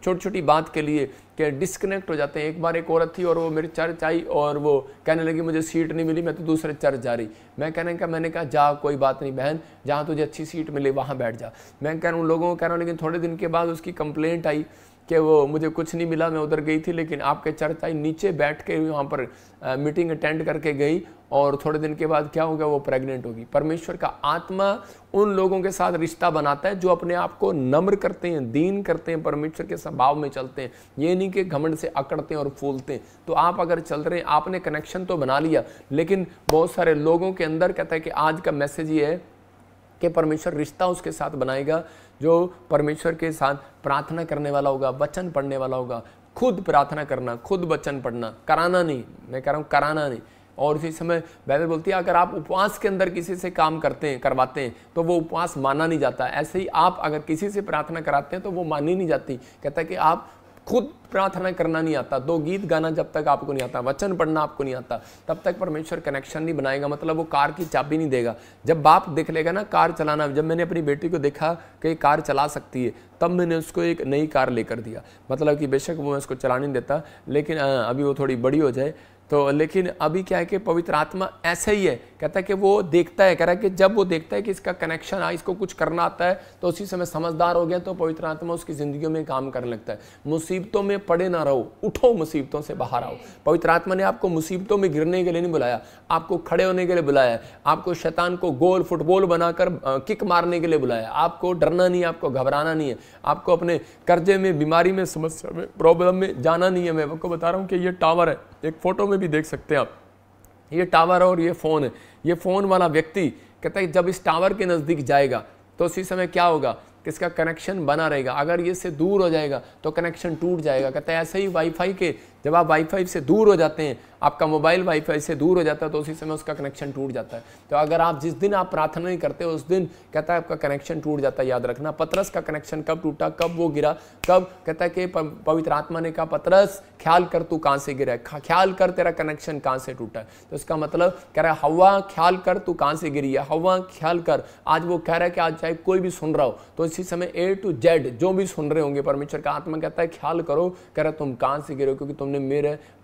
छोटी छोटी बात के लिए कि डिस्कनेक्ट हो जाते हैं। एक बार एक औरत थी और वो मेरी चर्च आई और वो कहने लगी मुझे सीट नहीं मिली, मैं तो दूसरे चर्च जा रही। मैंने कहा जा कोई बात नहीं बहन, जहाँ तुझे अच्छी सीट मिले वहाँ बैठ जा। मैं कह रहा हूँ लोगों को कह रहा हूँ, लेकिन थोड़े दिन के बाद उसकी कंप्लेंट आई कि वो मुझे कुछ नहीं मिला, मैं उधर गई थी लेकिन आपके चर्च आई, नीचे बैठ के वहाँ पर मीटिंग अटेंड करके गई और थोड़े दिन के बाद क्या हो गया, वो प्रेग्नेंट होगी। परमेश्वर का आत्मा उन लोगों के साथ रिश्ता बनाता है जो अपने आप को नम्र करते हैं, दीन करते हैं, परमेश्वर के स्वभाव में चलते हैं, ये नहीं कि घमंड से अकड़ते हैं और फूलते हैं। तो आप अगर चल रहे हैं, आपने कनेक्शन तो बना लिया, लेकिन बहुत सारे लोगों के अंदर कहता है कि आज का मैसेज ये है कि परमेश्वर रिश्ता उसके साथ बनाएगा जो परमेश्वर के साथ प्रार्थना करने वाला होगा, वचन पढ़ने वाला होगा। खुद प्रार्थना करना, खुद वचन पढ़ना, कराना नहीं, मैं कह रहा हूँ कराना नहीं। और इसी समय बाइबल बोलती है अगर आप उपवास के अंदर किसी से काम करवाते हैं तो वो उपवास माना नहीं जाता। ऐसे ही आप अगर किसी से प्रार्थना कराते हैं तो वो मानी नहीं जाती। कहता है कि आप खुद प्रार्थना करना नहीं आता, 2 गीत गाना जब तक आपको नहीं आता, वचन पढ़ना आपको नहीं आता, तब तक परमेश्वर कनेक्शन नहीं बनाएगा। मतलब वो कार की चाबी नहीं देगा। जब बाप देख लेगा ना कार चलाना, जब मैंने अपनी बेटी को देखा कि कार चला सकती है, तब मैंने उसको एक नई कार लेकर दिया। मतलब कि बेशक वो मैं उसको चलाने नहीं देता, लेकिन अभी वो थोड़ी बड़ी हो जाए तो, लेकिन अभी क्या है कि पवित्र आत्मा ऐसा ही है, कहता है कि वो देखता है, कह रहा है कि जब वो देखता है कि इसका कनेक्शन है, इसको कुछ करना आता है, तो उसी समय समझदार हो गया, तो पवित्र आत्मा उसकी जिंदगी में काम करने लगता है। मुसीबतों में पड़े ना रहो, उठो, मुसीबतों से बाहर आओ। पवित्र आत्मा ने आपको मुसीबतों में गिरने के लिए नहीं बुलाया, आपको खड़े होने के लिए बुलाया है, आपको शैतान को गोल फुटबॉल बनाकर किक मारने के लिए बुलाया। आपको डरना नहीं है, आपको घबराना नहीं है, आपको अपने कर्जे में, बीमारी में, समस्या में, प्रॉब्लम में जाना नहीं है। मैं आपको बता रहा हूँ कि ये टावर है, एक फोटो में भी देख सकते हैं आप, ये टावर और ये फोन है। ये फोन वाला व्यक्ति कहता है जब इस टावर के नजदीक जाएगा तो उसी समय क्या होगा कि इसका कनेक्शन बना रहेगा। अगर ये से दूर हो जाएगा तो कनेक्शन टूट जाएगा। कहता है ऐसे ही वाईफाई के, जब आप वाईफाई से दूर हो जाते हैं, आपका मोबाइल वाईफाई से दूर हो जाता है, तो उसी समय उसका कनेक्शन टूट जाता है। तो अगर आप जिस दिन आप प्रार्थना नहीं करते उस दिन कहता है आपका कनेक्शन टूट जाता है। याद रखना, पतरस का कनेक्शन कब टूटा, कब वो गिरा, कब? कहता है कि पवित्र आत्मा ने कहा पतरस ख्याल कर तू कहां से गिरा है, ख्याल कर तेरा कनेक्शन कहां से टूटा है। तो इसका मतलब कह रहा है हवा ख्याल कर तू कहां से गिरी है, हवा ख्याल कर। आज वो कह रहा है कि आज चाहे कोई भी सुन रहा हो, तो इसी समय A to Z जो भी सुन रहे होंगे, परमेश्वर का आत्मा कहता है ख्याल करो, कह रहा तुम कहां से गिरे हो, क्योंकि तुमने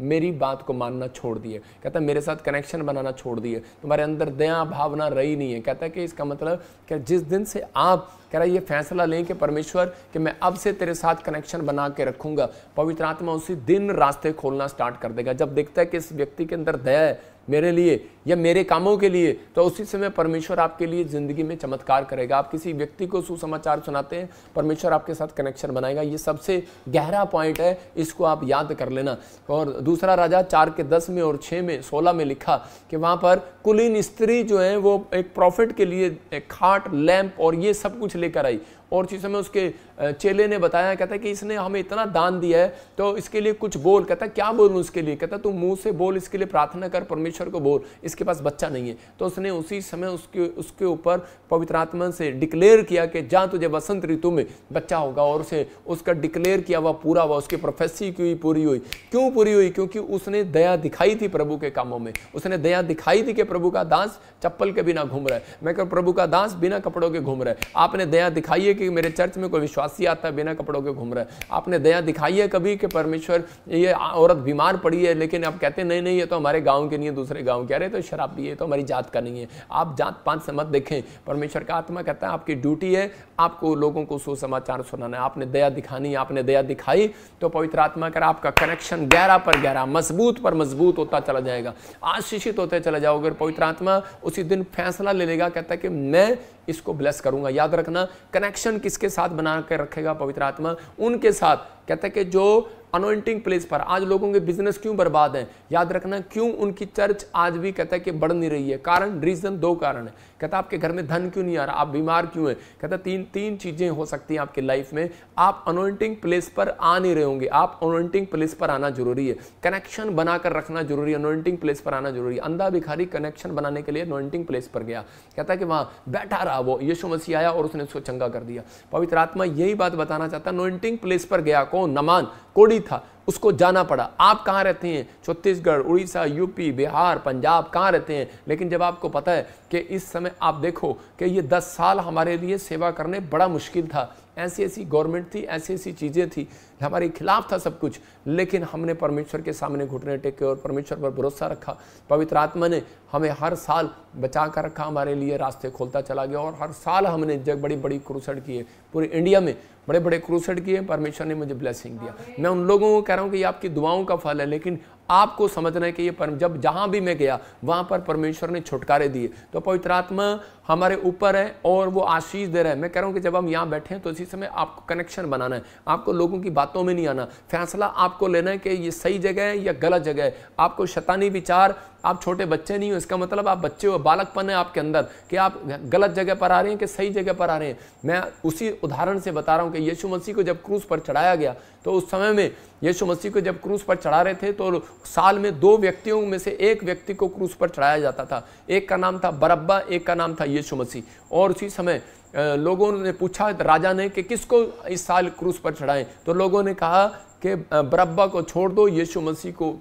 मेरी बात को मानना छोड़ दिए। कहता है मेरे साथ कनेक्शन बनाना छोड़ दिए, तुम्हारे अंदर दया भावना रही नहीं है। कहता है कि इसका मतलब कि जिस दिन से आप कह रहा है ये फैसला लें कि परमेश्वर कि मैं अब से तेरे साथ कनेक्शन बना के रखूंगा, पवित्र आत्मा उसी दिन रास्ते खोलना स्टार्ट कर देगा। जब देखता है कि इस व्यक्ति के अंदर दया है मेरे लिए या मेरे कामों के लिए, तो उसी समय परमेश्वर आपके लिए जिंदगी में चमत्कार करेगा। आप किसी व्यक्ति को सुसमाचार सुनाते हैं, परमेश्वर आपके साथ कनेक्शन बनाएगा। ये सबसे गहरा पॉइंट है, इसको आप याद कर लेना। और दूसरा राजा 4:10 में और 6 में 16 में लिखा कि वहां पर कुलीन स्त्री जो है वो एक प्रॉफिट के लिए एक खाट, लैंप और ये सब कुछ लेकर आई। और उसी समय उसके चेले ने बताया, कहता है कि इसने हमें इतना दान दिया है तो इसके लिए कुछ बोल। कहता है क्या बोलूं इसके लिए? कहता तू मुंह से बोल, इसके लिए प्रार्थना कर, परमेश्वर को बोल, इसके पास बच्चा नहीं है। तो उसने उसी समय उसके ऊपर पवित्र आत्मा से डिक्लेयर किया कि जा तुझे वसंत ऋतु में बच्चा होगा, और उसे उसका डिक्लेयर किया, वह पूरा हुआ, उसकी प्रोफेसी की पूरी हुई। क्यों पूरी हुई? क्योंकि उसने दया दिखाई थी प्रभु के कामों में। उसने दया दिखाई थी कि प्रभु का दास चप्पल के बिना घूम रहा है, मैं कह प्रभु का दास बिना कपड़ों के घूम रहा है। आपने दया दिखाई है कि मेरे चर्च में कोई विश्वासी आता है बिना कपड़ों के घूम रहा है। आपने दया दिखाई है कभी कि परमेश्वर ये औरत बीमार पड़ी है, लेकिन आप कहते नहीं नहीं ये तो हमारे गांव के नहीं है, दूसरे गांव के, अरे तो शराबी है, तो हमारी जात का नहीं है। आप जात पात से मत देखें। परमेश्वर का आत्मा कहता है आपकी ड्यूटी है आपको लोगों को सुसमाचार सुनाना है। आपने दया दिखानी है, आपने दया दिखाई तो पवित्र आत्मा कर आपका कनेक्शन गहरा पर गहरा, मजबूत पर मजबूत होता चला जाएगा, आशीषित होते चले जाओगे। पवित्र आत्मा उसी दिन फैसला ले लेगा, कहता है कि मैं इसको ब्लेस करूंगा। याद रखना, कनेक्शन किसके साथ बना कर रखेगा पवित्र आत्मा? उनके साथ। कहता है कि जो अनॉइंटिंग प्लेस पर आज लोगों के बिजनेस क्यों बर्बाद हैं, याद रखना क्यों उनकी चर्च आज भी कहता है कि बढ़ नहीं रही है। कारण, रीजन 2 कारण है। कहता आपके घर में धन क्यों नहीं आ रहा, आप बीमार क्यों है? कहता तीन चीजें हो सकती हैं आपकी लाइफ में। आप अनॉइंटिंग प्लेस पर आ नहीं रहे होंगे, आप अनॉइंटिंग प्लेस पर आना जरूरी है, कनेक्शन बनाकर रखना जरूरी है, अनॉइंटिंग प्लेस पर आना जरूरी है। अंधा भिखारी कनेक्शन बनाने के लिए अनॉइंटिंग प्लेस पर गया, कहता है कि वहां बैठा रहा, वो यीशु मसीह आया और उसने उसको चंगा कर दिया। पवित्र आत्मा यही बात बताना चाहता है। अनॉइंटिंग प्लेस पर गया कौन? नमान, कोढ़ी था, उसको जाना पड़ा। आप कहाँ रहते हैं? छत्तीसगढ़, उड़ीसा, यूपी, बिहार, पंजाब, कहाँ रहते हैं? लेकिन जब आपको पता है कि इस समय आप देखो कि ये 10 साल हमारे लिए सेवा करने बड़ा मुश्किल था, ऐसी गवर्नमेंट थी, ऐसी चीज़ें थी, हमारे खिलाफ था सब कुछ, लेकिन हमने परमेश्वर के सामने घुटने टेके और परमेश्वर पर भरोसा रखा। पवित्र आत्मा ने हमें हर साल बचा कर रखा, हमारे लिए रास्ते खोलता चला गया और हर साल हमने बड़ी बड़ी क्रूसेड किए, पूरे इंडिया में बड़े बड़े क्रूसेड किए। परमेश्वर ने मुझे ब्लेसिंग दिया। मैं उन लोगों को कह रहा हूँ कि ये आपकी दुआओं का फल है, लेकिन आपको समझना है कि ये जब जहां भी मैं गया वहां पर परमेश्वर ने छुटकारे दिए। तो पवित्र आत्मा हमारे ऊपर है और वो आशीष दे रहा है। मैं कह रहा हूं कि जब हम यहाँ बैठे हैं तो इसी समय आपको कनेक्शन बनाना है, आपको लोगों की बातों में नहीं आना। फैसला आपको लेना है कि ये सही जगह है या गलत जगह है। आपको शैतानी विचार, आप छोटे बच्चे नहीं हो, इसका मतलब आप बच्चे हो, बालकपन है आपके अंदर कि आप गलत जगह पर आ रहे हैं कि सही जगह पर आ रहे हैं। मैं उसी उदाहरण से बता रहा हूं कि यीशु मसीह को जब क्रूस पर चढ़ाया गया तो उस समय में यीशु मसीह को जब क्रूस पर चढ़ा रहे थे तो साल में 2 व्यक्तियों में से एक व्यक्ति को क्रूस पर चढ़ाया जाता था। एक का नाम था बरब्बा, एक का नाम था यीशु मसीह। और उसी समय लोगों ने पूछा राजा ने कि किसको इस साल क्रूस पर चढ़ाएं, तो लोगों ने कहा कि बरअब्बा को छोड़ दो, यीशु मसीह को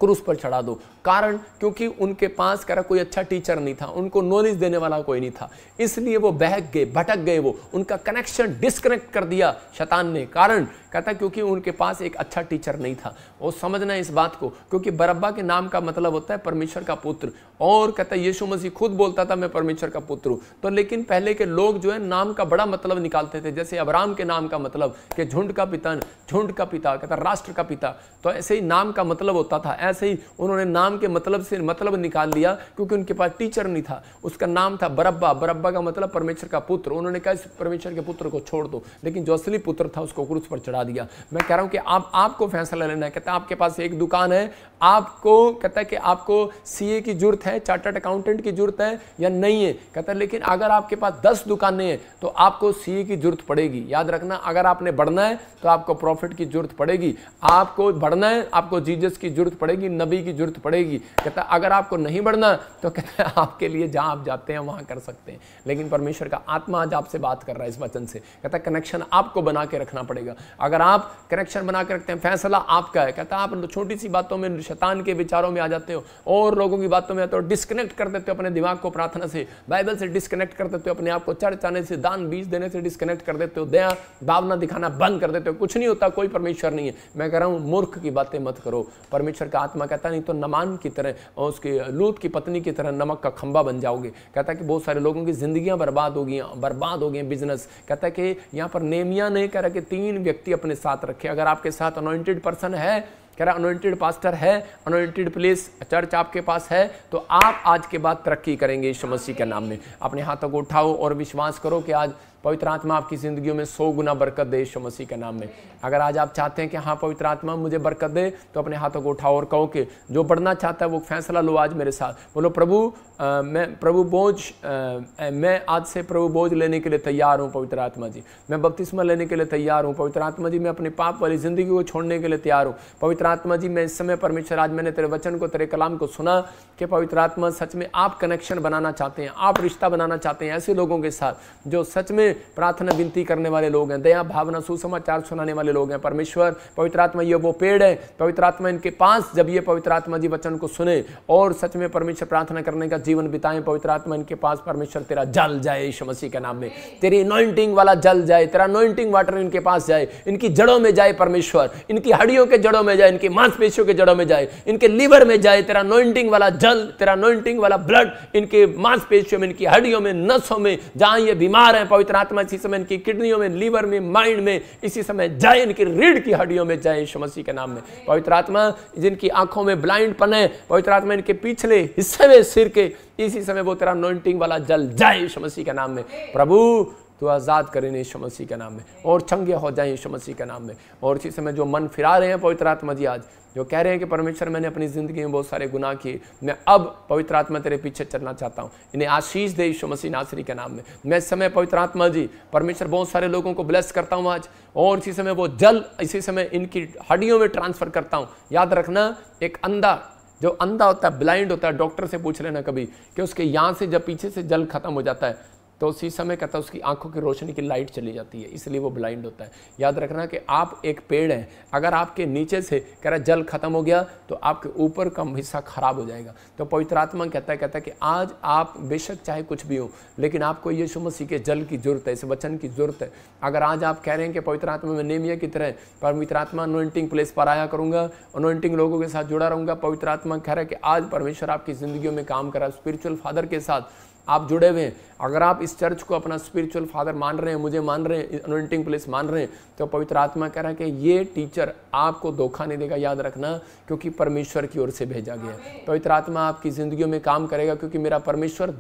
क्रूस पर चढ़ा दो। कारण क्योंकि उनके पास कह रहा कोई अच्छा टीचर नहीं था, उनको नॉलेज देने वाला कोई नहीं था, इसलिए वो बहक गए, भटक गए, वो उनका कनेक्शन डिस्कनेक्ट कर दिया शैतान ने। कारण कहता क्योंकि उनके पास एक अच्छा टीचर नहीं था। वो समझना है इस बात को, क्योंकि बरअब्बा के नाम का मतलब होता है परमेश्वर का पुत्र, और कहता यीशु मसीह खुद बोलता था मैं परमेश्वर का पुत्र हूं। तो लेकिन पहले के लोग जो है नाम का बड़ा मतलब निकालते थे, जैसे अब्राहम के नाम का मतलब कि झुंड का पिता, कहता राष्ट्र का पिता, तो ऐसे ही नाम का मतलब होता था। ऐसे ही उन्होंने नाम के मतलब से मतलब निकाल लिया, क्योंकि उनके पास टीचर नहीं था। उसका नाम था बरअब्बा, बरअब्बा का मतलब परमेश्वर का पुत्र। उन्होंने कहा इस परमेश्वर के पुत्र को छोड़ दो, लेकिन जो असली पुत्र था उसको क्रूस पर चढ़ा दिया। मैं कह रहा हूं कि आपको फैसला लेना है। कहता है आपके पास एक दुकान है, आपको कहता है कि आपको सीए की जरूरत है, चार्टर्ड अकाउंटेंट की जरूरत है या नहीं है। कहता है लेकिन अगर आपके पास 10 दुकानें हैं तो आपको सीए की जरूरत पड़ेगी। याद रखना, अगर आपने बढ़ना है तो आपको प्रॉफिट की जरूरत पड़ेगी, आपको बढ़ना है आपको जीसस की जरूरत पड़ेगी, नबी की जरूरत पड़ेगी। कहता अगर आपको नहीं बढ़ना तो कहता है आपके लिए जहां आप जाते हैं वहां कर सकते हैं, लेकिन परमेश्वर का आत्मा आज आपसे बात कर रहा है इस वचन से। कहता है कनेक्शन आपको बना के रखना पड़ेगा। अगर आप कनेक्शन बना के रखते हैं, फैसला आपका है। कहता है आप छोटी सी बातों में शैतान के विचारों में आ जाते हो और लोगों की बातों में आते हो, डिस्कनेक्ट कर देते हो अपने दिमाग को, प्रार्थना से, बाइबल से डिस्कनेक्ट कर देते हो, अपने आप को चर्च आने से, दान बीज देने से डिस्कनेक्ट कर देते हो, दया भावना दिखाना बंद कर देते हो। कुछ नहीं होता, कोई परमेश्वर नहीं है। मैं कह रहा हूं मूर्ख की बातें मत करो। परमेश्वर का आत्मा कहता नहीं तो नमान की तरह और उसके लूत की पत्नी की तरह नमक का खंबा बन जाओगे। कहता है कि बहुत सारे लोगों की जिंदगियां बर्बाद हो गई, बिजनेस। कहता है कि यहाँ पर नेमिया ने कह रहा कि 3 व्यक्ति अपने साथ रखे। अगर आपके साथ अनॉइंटेड पर्सन है, कह रहा अनॉइंटेड पास्टर है, अनॉइंटेड प्लेस चर्च आपके पास है, तो आप आज के बाद तरक्की करेंगे यीशु मसीह के नाम में। अपने हाथों को उठाओ और विश्वास करो कि आज पवित्र आत्मा आपकी जिंदगियों में 100 गुना बरकत दे यीशु मसीह के नाम में। अगर आज आप चाहते हैं कि हाँ पवित्र आत्मा मुझे बरकत दे, तो अपने हाथों को उठाओ और कहो कि जो बढ़ना चाहता है वो फैसला लो आज मेरे साथ। बोलो मैं आज से प्रभु बोझ लेने के लिए तैयार हूँ पवित्र आत्मा जी। मैं बपतिस्मा लेने के लिए तैयार हूँ पवित्र आत्मा जी। मैं अपने पाप वाली जिंदगी को छोड़ने के लिए तैयार हूँ पवित्र आत्मा जी। मैं इस समय परमेश्वर, आज मैंने तेरे वचन को, तेरे कलाम को सुना कि पवित्र आत्मा सच में आप कनेक्शन बनाना चाहते हैं, आप रिश्ता बनाना चाहते हैं ऐसे लोगों के साथ जो सच में प्रार्थना विनती करने वाले लोग हैं, दया भावना सुसमाचार सुनाने वाले लोग हैं। परमेश्वर पवित्र आत्मा ये वो पेड़ है पवित्र आत्मा, इनके पास जब ये पवित्र आत्मा जी वचन को सुने और सच में परमेश्वर प्रार्थना करने का जीवन बिताएं, पवित्र आत्मा इनके पास परमेश्वर तेरा जल जाए यीशु मसीह के नाम में। तेरी अनॉइंटिंग वाला जल जाए, तेरा अनॉइंटिंग वाटर इनके पास जाए, इनकी जड़ों में जाए परमेश्वर, इनकी हड्डियों के जड़ों में जाए, इनकी मांसपेशियों के जड़ों में जाए, इनके लीवर में जाए। तेरा अनॉइंटिंग वाला जल, तेरा अनॉइंटिंग वाला ब्लड इनके मांसपेशियों में, इनकी हड्डियों में, नसों में, जहां ये बीमार है पवित्र आत्मा इसी समय इनकी किडनियों में, लीवर में, माइंड में इसी समय जाए, इनकी रीढ़ की हड्डियों में जाए यीशु मसीह के नाम में। पवित्र आत्मा जिनकी आंखों में ब्लाइंडपन है पवित्र आत्मा इनके पिछले हिस्से में सिर के इसी समय वो तेरा अनॉइंटिंग वाला जल जाए यीशु मसीह के नाम में। प्रभु तू आजाद करे यीशु मसीह के नाम में, और चंगे हो जाए यीशु मसीह के नाम में। और इसी समय जो मन फिरा रहे हैं पवित्र आत्मा जी, आज जो कह रहे हैं कि परमेश्वर मैंने अपनी जिंदगी में बहुत सारे गुनाह किए, मैं अब पवित्र आत्मा तेरे पीछे चलना चाहता हूं, इन्हें आशीष दे यीशु मसीह नासरी के नाम में। मैं इस समय पवित्र आत्मा जी परमेश्वर बहुत सारे लोगों को ब्लेस करता हूं आज, और इसी समय वो जल इसी समय इनकी हड्डियों में ट्रांसफर करता हूं। याद रखना, एक अंधा जो अंधा होता है, ब्लाइंड होता है, डॉक्टर से पूछ लेना कभी कि उसके यहाँ से जब पीछे से जल खत्म हो जाता है तो उसी समय कहता है उसकी आंखों की रोशनी की लाइट चली जाती है, इसलिए वो ब्लाइंड होता है। याद रखना कि आप एक पेड़ हैं, अगर आपके नीचे से कह रहा जल खत्म हो गया तो आपके ऊपर का हिस्सा खराब हो जाएगा। तो पवित्र आत्मा कहता है कि आज आप बेशक चाहे कुछ भी हो, लेकिन आपको यीशु मसीह के जल की जरूरत है, इस वचन की जरूरत है। अगर आज आप कह रहे हैं कि पवित्र आत्मा में नेमिया की तरह पवित्र आत्मा अनॉइंटिंग प्लेस पर आया करूंगा, अनॉइंटिंग लोगों के साथ जुड़ा रहूंगा, पवित्र आत्मा कह रहा है कि आज परमेश्वर आपकी जिंदगियों में काम करा, स्पिरिचुअल फादर के साथ आप जुड़े हुए हैं। अगर आप इस चर्च को अपना स्पिरिचुअल फादर मान रहे हैं, मुझे मान रहे हैं, अनॉइंटिंग प्लेस मान रहे हैं, तो पवित्र आत्मा कह रहा है कि ये टीचर आपको धोखा नहीं देगा। याद रखना, क्योंकि परमेश्वर की ओर से भेजा गया। पवित्र आत्मा आपकी जिंदगियों में काम करेगा, क्योंकि मेरा परमेश्वर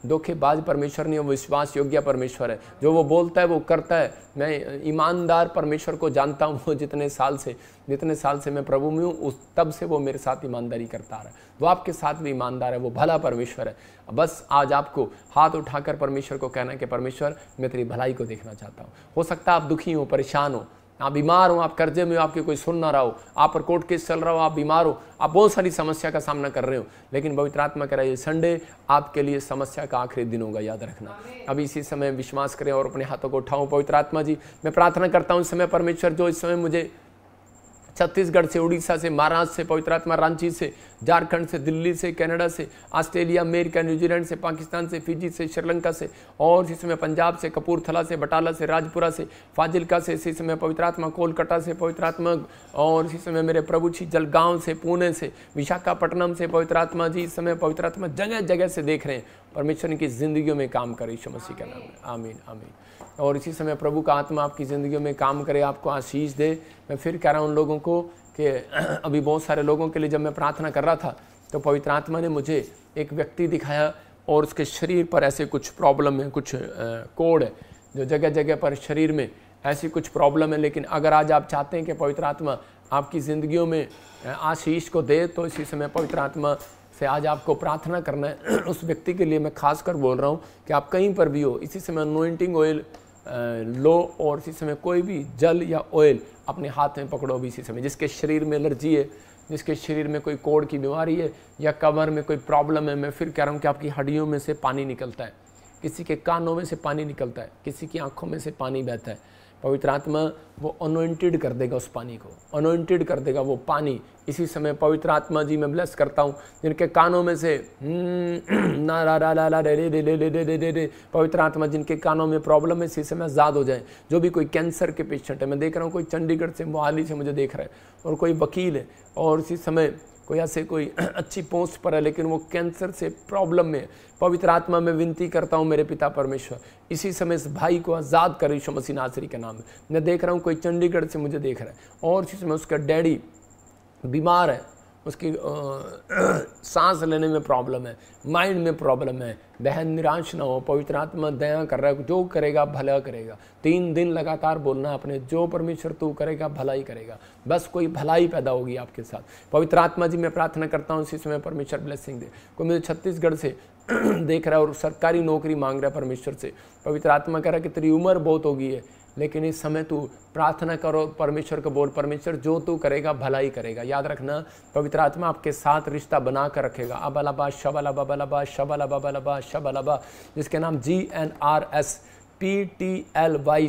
धोखेबाज परमेश्वर नहीं है, वो विश्वास योग्य परमेश्वर है। जो वो बोलता है वो करता है। मैं ईमानदार परमेश्वर को जानता हूँ, वो जितने साल से मैं प्रभु में हूँ, उस तब से वो मेरे साथ ईमानदारी करता आ रहा है। वो आपके साथ भी ईमानदार है, वो भला परमेश्वर है। बस आज आपको हाथ उठाकर परमेश्वर को कहना है कि परमेश्वर मैं तेरी भलाई को देखना चाहता हूँ। हो सकता है आप दुखी हो, परेशान हो, आप बीमार हो, आप कर्जे में हो, आपके कोई सुन ना रहा हो, आप पर कोर्ट केस चल रहा हो, आप बीमार हो, आप बहुत सारी समस्या का सामना कर रहे हो, लेकिन पवित्र आत्मा कह रहा है ये संडे आपके लिए समस्या का आखिरी दिन होगा। याद रखना, अभी इसी समय विश्वास करें और अपने हाथों को उठाओ। पवित्र आत्मा जी मैं प्रार्थना करता हूँ इस समय परमेश्वर, जो इस समय मुझे छत्तीसगढ़ से, उड़ीसा से, महाराष्ट्र से, पवित्र आत्मा रांची से, झारखंड से, दिल्ली से, कनाडा से, ऑस्ट्रेलिया, अमेरिका, न्यूजीलैंड से, पाकिस्तान से, फिजी से, श्रीलंका से, और इसी समय पंजाब से, कपूरथला से, बटाला से, राजपुरा से, फाजिल्का से, इसी समय पवित्र आत्मा कोलकाता से, पवित्र आत्मा, और इसी समय मेरे प्रभु जी जलगांव से, पुणे से, विशाखापट्टनम से, पवित्र आत्मा जी इस समय पवित्र आत्मा जगह जगह से देख रहे हैं। परमेश्वर की जिंदगियों में काम करे यीशु मसीह का नाम में, आमीन आमीन। और इसी समय प्रभु का आत्मा आपकी ज़िंदगियों में काम करे, आपको आशीष दे। मैं फिर कह रहा हूँ उन लोगों को कि अभी बहुत सारे लोगों के लिए जब मैं प्रार्थना कर रहा था तो पवित्र आत्मा ने मुझे एक व्यक्ति दिखाया और उसके शरीर पर ऐसे कुछ प्रॉब्लम है, कुछ कोड है जो जगह जगह पर शरीर में ऐसी कुछ प्रॉब्लम है। लेकिन अगर आज आप चाहते हैं कि पवित्र आत्मा आपकी ज़िंदगियों में आशीष को दे तो इसी समय पवित्र आत्मा से आज आपको प्रार्थना करना है। उस व्यक्ति के लिए मैं खास कर बोल रहा हूँ कि आप कहीं पर भी हो, इसी समय अनॉइंटिंग ऑयल लो और इसी समय कोई भी जल या ऑयल अपने हाथ में पकड़ो भी इसी समय। जिसके शरीर में एलर्जी है, जिसके शरीर में कोई कोढ़ की बीमारी है या कमर में कोई प्रॉब्लम है, मैं फिर कह रहा हूँ कि आपकी हड्डियों में से पानी निकलता है, किसी के कानों में से पानी निकलता है, किसी की आंखों में से पानी बहता है। पवित्र आत्मा वो अनॉइंटेड कर देगा, उस पानी को अनॉइंटेड कर देगा वो पानी। इसी समय पवित्र आत्मा जी मैं ब्लेस करता हूँ जिनके कानों में से ना रा रा ला ला रे रे रे रे रे रे रे रे पवित्र आत्मा जिनके कानों में प्रॉब्लम है इसी समय आज़ाद हो जाए। जो भी कोई कैंसर के पेशेंट है, मैं देख रहा हूँ कोई चंडीगढ़ से, मोहाली से मुझे देख रहा है, और कोई वकील है और इसी समय कोई ऐसे कोई अच्छी पोस्ट पर है लेकिन वो कैंसर से प्रॉब्लम में। पवित्र आत्मा में विनती करता हूँ मेरे पिता परमेश्वर इसी समय इस भाई को आज़ाद कर यीशु मसीह नासरी के नाम में। मैं देख रहा हूँ कोई चंडीगढ़ से मुझे देख रहा है और इसी समय उसका डैडी बीमार है, उसकी सांस लेने में प्रॉब्लम है, माइंड में प्रॉब्लम है। बहन निराश ना हो, पवित्र आत्मा दया कर रहा है, जो करेगा भला करेगा। 3 दिन लगातार बोलना अपने, जो परमेश्वर तू करेगा भला ही करेगा, बस कोई भलाई पैदा होगी आपके साथ। पवित्र आत्मा जी मैं प्रार्थना करता हूँ इसी समय परमेश्वर ब्लेसिंग दे। कोई मुझे छत्तीसगढ़ से देख रहा है और सरकारी नौकरी मांग रहा है परमेश्वर से। पवित्र आत्मा कह रहा है कि तेरी उम्र बहुत हो गई है लेकिन इस समय तू प्रार्थना करो, परमेश्वर को बोल परमेश्वर जो तू करेगा भला ही करेगा। याद रखना पवित्र आत्मा आपके साथ रिश्ता बना कर रखेगा। अबलबा शबलबा बलबा शबलबा बलबा शबलबा, जिसके नाम GNRSPTLY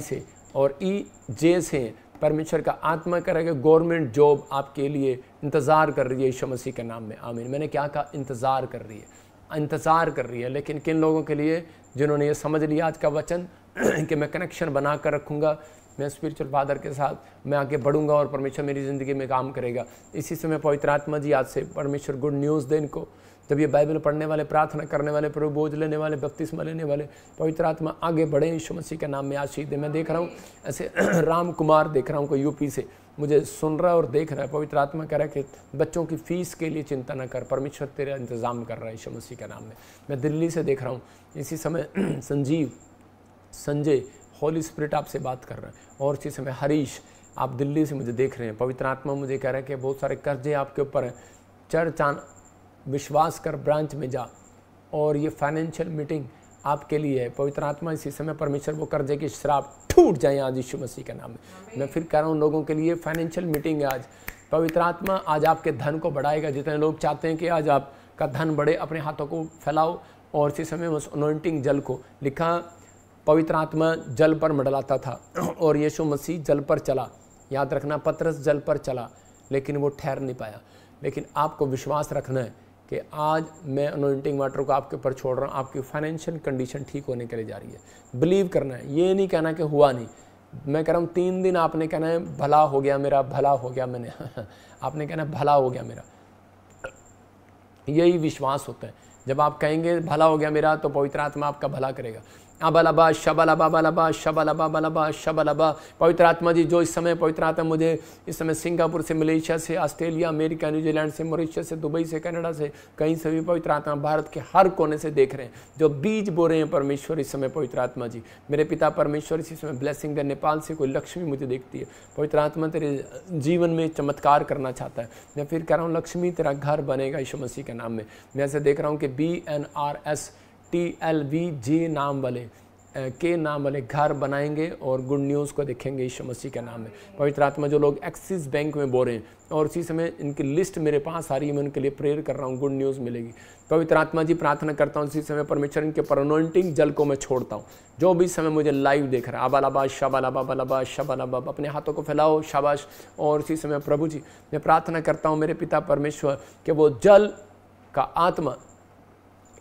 से और EJ से परमेश्वर का आत्मा करेगा। गवर्नमेंट जॉब आपके लिए इंतज़ार कर रही है यीशु मसीह के नाम में, आमीन। मैंने क्या कहा? इंतज़ार कर रही है, इंतज़ार कर रही है। लेकिन किन लोगों के लिए? जिन्होंने ये समझ लिया आज का वचन कि मैं कनेक्शन बना कर रखूँगा, मैं स्पिरिचुअल फादर के साथ मैं आगे बढ़ूंगा और परमेश्वर मेरी ज़िंदगी में काम करेगा। इसी समय पवित्र आत्मा जी आज से परमेश्वर गुड न्यूज़ दे इनको। जब ये बाइबल पढ़ने वाले, प्रार्थना करने वाले, प्रभु बोझ लेने वाले, बपतिस्मा लेने वाले, पवित्र आत्मा आगे बढ़े यीशु मसीह के नाम में आशीष दे। मैं देख रहा हूँ ऐसे राम कुमार देख रहा हूँ कोई यूपी से मुझे सुन रहा है और देख रहा है। पवित्र आत्मा कह रहा है कि बच्चों की फ़ीस के लिए चिंता न कर, परमेश्वर तेरा इंतज़ाम कर रहा है यीशु मसीह के नाम में। मैं दिल्ली से देख रहा हूँ इसी समय संजीव, संजय, होली स्पिरिट आपसे बात कर रहा है। और इसी समय हरीश आप दिल्ली से मुझे देख रहे हैं। पवित्र आत्मा मुझे कह रहा है कि बहुत सारे कर्जे आपके ऊपर हैं, चर्च आना, विश्वास कर, ब्रांच में जा। और ये फाइनेंशियल मीटिंग आपके लिए है। पवित्र आत्मा इसी समय परमेश्वर वो कर्जे की श्राप टूट जाए आज यीशु मसीह के नाम में। मैं फिर कह रहा हूँ लोगों के लिए फाइनेंशियल मीटिंग है आज। पवित्र आत्मा आज आपके धन को बढ़ाएगा। जितने लोग चाहते हैं कि आज आपका धन बढ़े, अपने हाथों को फैलाओ और इसी समय उस अनॉइंटिंग जल को, लिखा पवित्र आत्मा जल पर मंडलाता था और यीशु मसीह जल पर चला। याद रखना पतरस जल पर चला लेकिन वो ठहर नहीं पाया। लेकिन आपको विश्वास रखना है कि आज मैं अनॉइंटिंग वाटर को आपके ऊपर छोड़ रहा हूँ, आपकी फाइनेंशियल कंडीशन ठीक होने के लिए जा रही है। बिलीव करना है, ये नहीं कहना कि हुआ नहीं। मैं कह रहा हूँ 3 दिन आपने कहना है भला हो गया मेरा, भला हो गया मैंने आपने कहना है भला हो गया मेरा। यही विश्वास होता है। जब आप कहेंगे भला हो गया मेरा तो पवित्र आत्मा आपका भला करेगा। अबलबा शबलबा बलबा शबलबा बलबा शबलबा। पवित्र आत्मा जी जो इस समय पवित्र आत्मा मुझे इस समय सिंगापुर से, मलेशिया से, ऑस्ट्रेलिया, अमेरिका, न्यूजीलैंड से, मॉरिशस से, दुबई से, कनाडा से, कहीं से भी पवित्र आत्मा भारत के हर कोने से देख रहे हैं, जो बीज बो रहे हैं परमेश्वर इस समय। पवित्र आत्मा जी मेरे पिता परमेश्वर इसी समय ब्लेसिंग दे। नेपाल से कोई लक्ष्मी मुझे देखती है। पवित्र आत्मा तेरे जीवन में चमत्कार करना चाहता है। मैं फिर कह रहा हूँ लक्ष्मी तेरा घर बनेगा यीशु मसीह के नाम में। मैं ऐसे देख रहा हूँ कि BNRSTLVJ नाम वाले के नाम वाले घर बनाएंगे और गुड न्यूज़ को देखेंगे यीशु मसीह के नाम में। पवित्र आत्मा जो लोग एक्सिस बैंक में बोल रहे हैं और उसी समय इनकी लिस्ट मेरे पास आ रही है, मैं उनके लिए प्रेयर कर रहा हूँ, गुड न्यूज़ मिलेगी। पवित्र आत्मा जी प्रार्थना करता हूँ इसी समय परमेश्वर इनके पर अनॉइंटिंग जल को मैं छोड़ता हूँ। जो भी समय मुझे लाइव देख रहा है, आबालाबा शबालाबा बलाबा शबालाबा, अपने हाथों को फैलाओ, शाबाश। और इसी समय प्रभु जी मैं प्रार्थना करता हूँ मेरे पिता परमेश्वर कि वो जल का आत्मा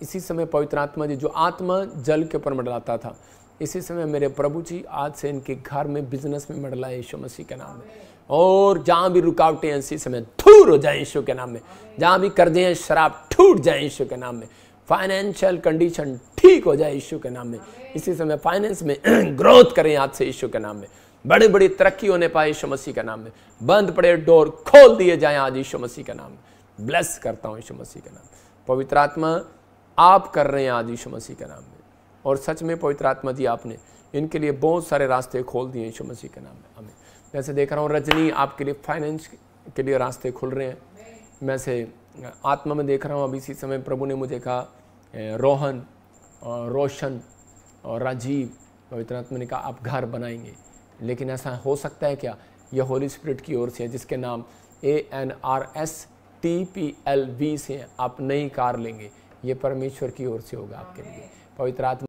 इसी समय, पवित्र आत्मा जी जो आत्मा जल के ऊपर मंडलाता था, इसी समय मेरे प्रभु जी आज से इनके घर में, बिजनेस में मंडलाए यीशु मसीह के नाम में। और जहाँ भी रुकावटें हैं इसी समय दूर हो जाए यीशु के नाम में। जहाँ भी कर्जे हैं शराब टूट जाए यीशु के नाम में। फाइनेंशियल कंडीशन ठीक हो जाए यीशु के नाम में। इसी समय फाइनेंस में ग्रोथ करें आज से यीशु के नाम में। बड़ी बड़ी तरक्की होने पाए यीशु मसीह के नाम में। बंद पड़े डोर खोल दिए जाएं आज यीशु मसीह के नाम में। ब्लेस करता हूँ यीशु मसीह के नाम में। पवित्र आत्मा आप कर रहे हैं आज यीशु मसीह के नाम में। और सच में पवित्र आत्मा जी आपने इनके लिए बहुत सारे रास्ते खोल दिए यीशु मसीह के नाम में। आमीन। वैसे देख रहा हूँ रजनी आपके लिए फाइनेंस के लिए रास्ते खुल रहे हैं। मैं से आत्मा में देख रहा हूँ अभी इसी समय प्रभु ने मुझे कहा रोहन और रोशन और राजीव, पवित्र आत्मा ने कहा आप घर बनाएंगे। लेकिन ऐसा हो सकता है क्या? यह होली स्पिरिट की ओर से है जिसके नाम ANRSTPLV से आप नई कार लेंगे। ये परमेश्वर की ओर से होगा आपके लिए। पवित्र आत्मा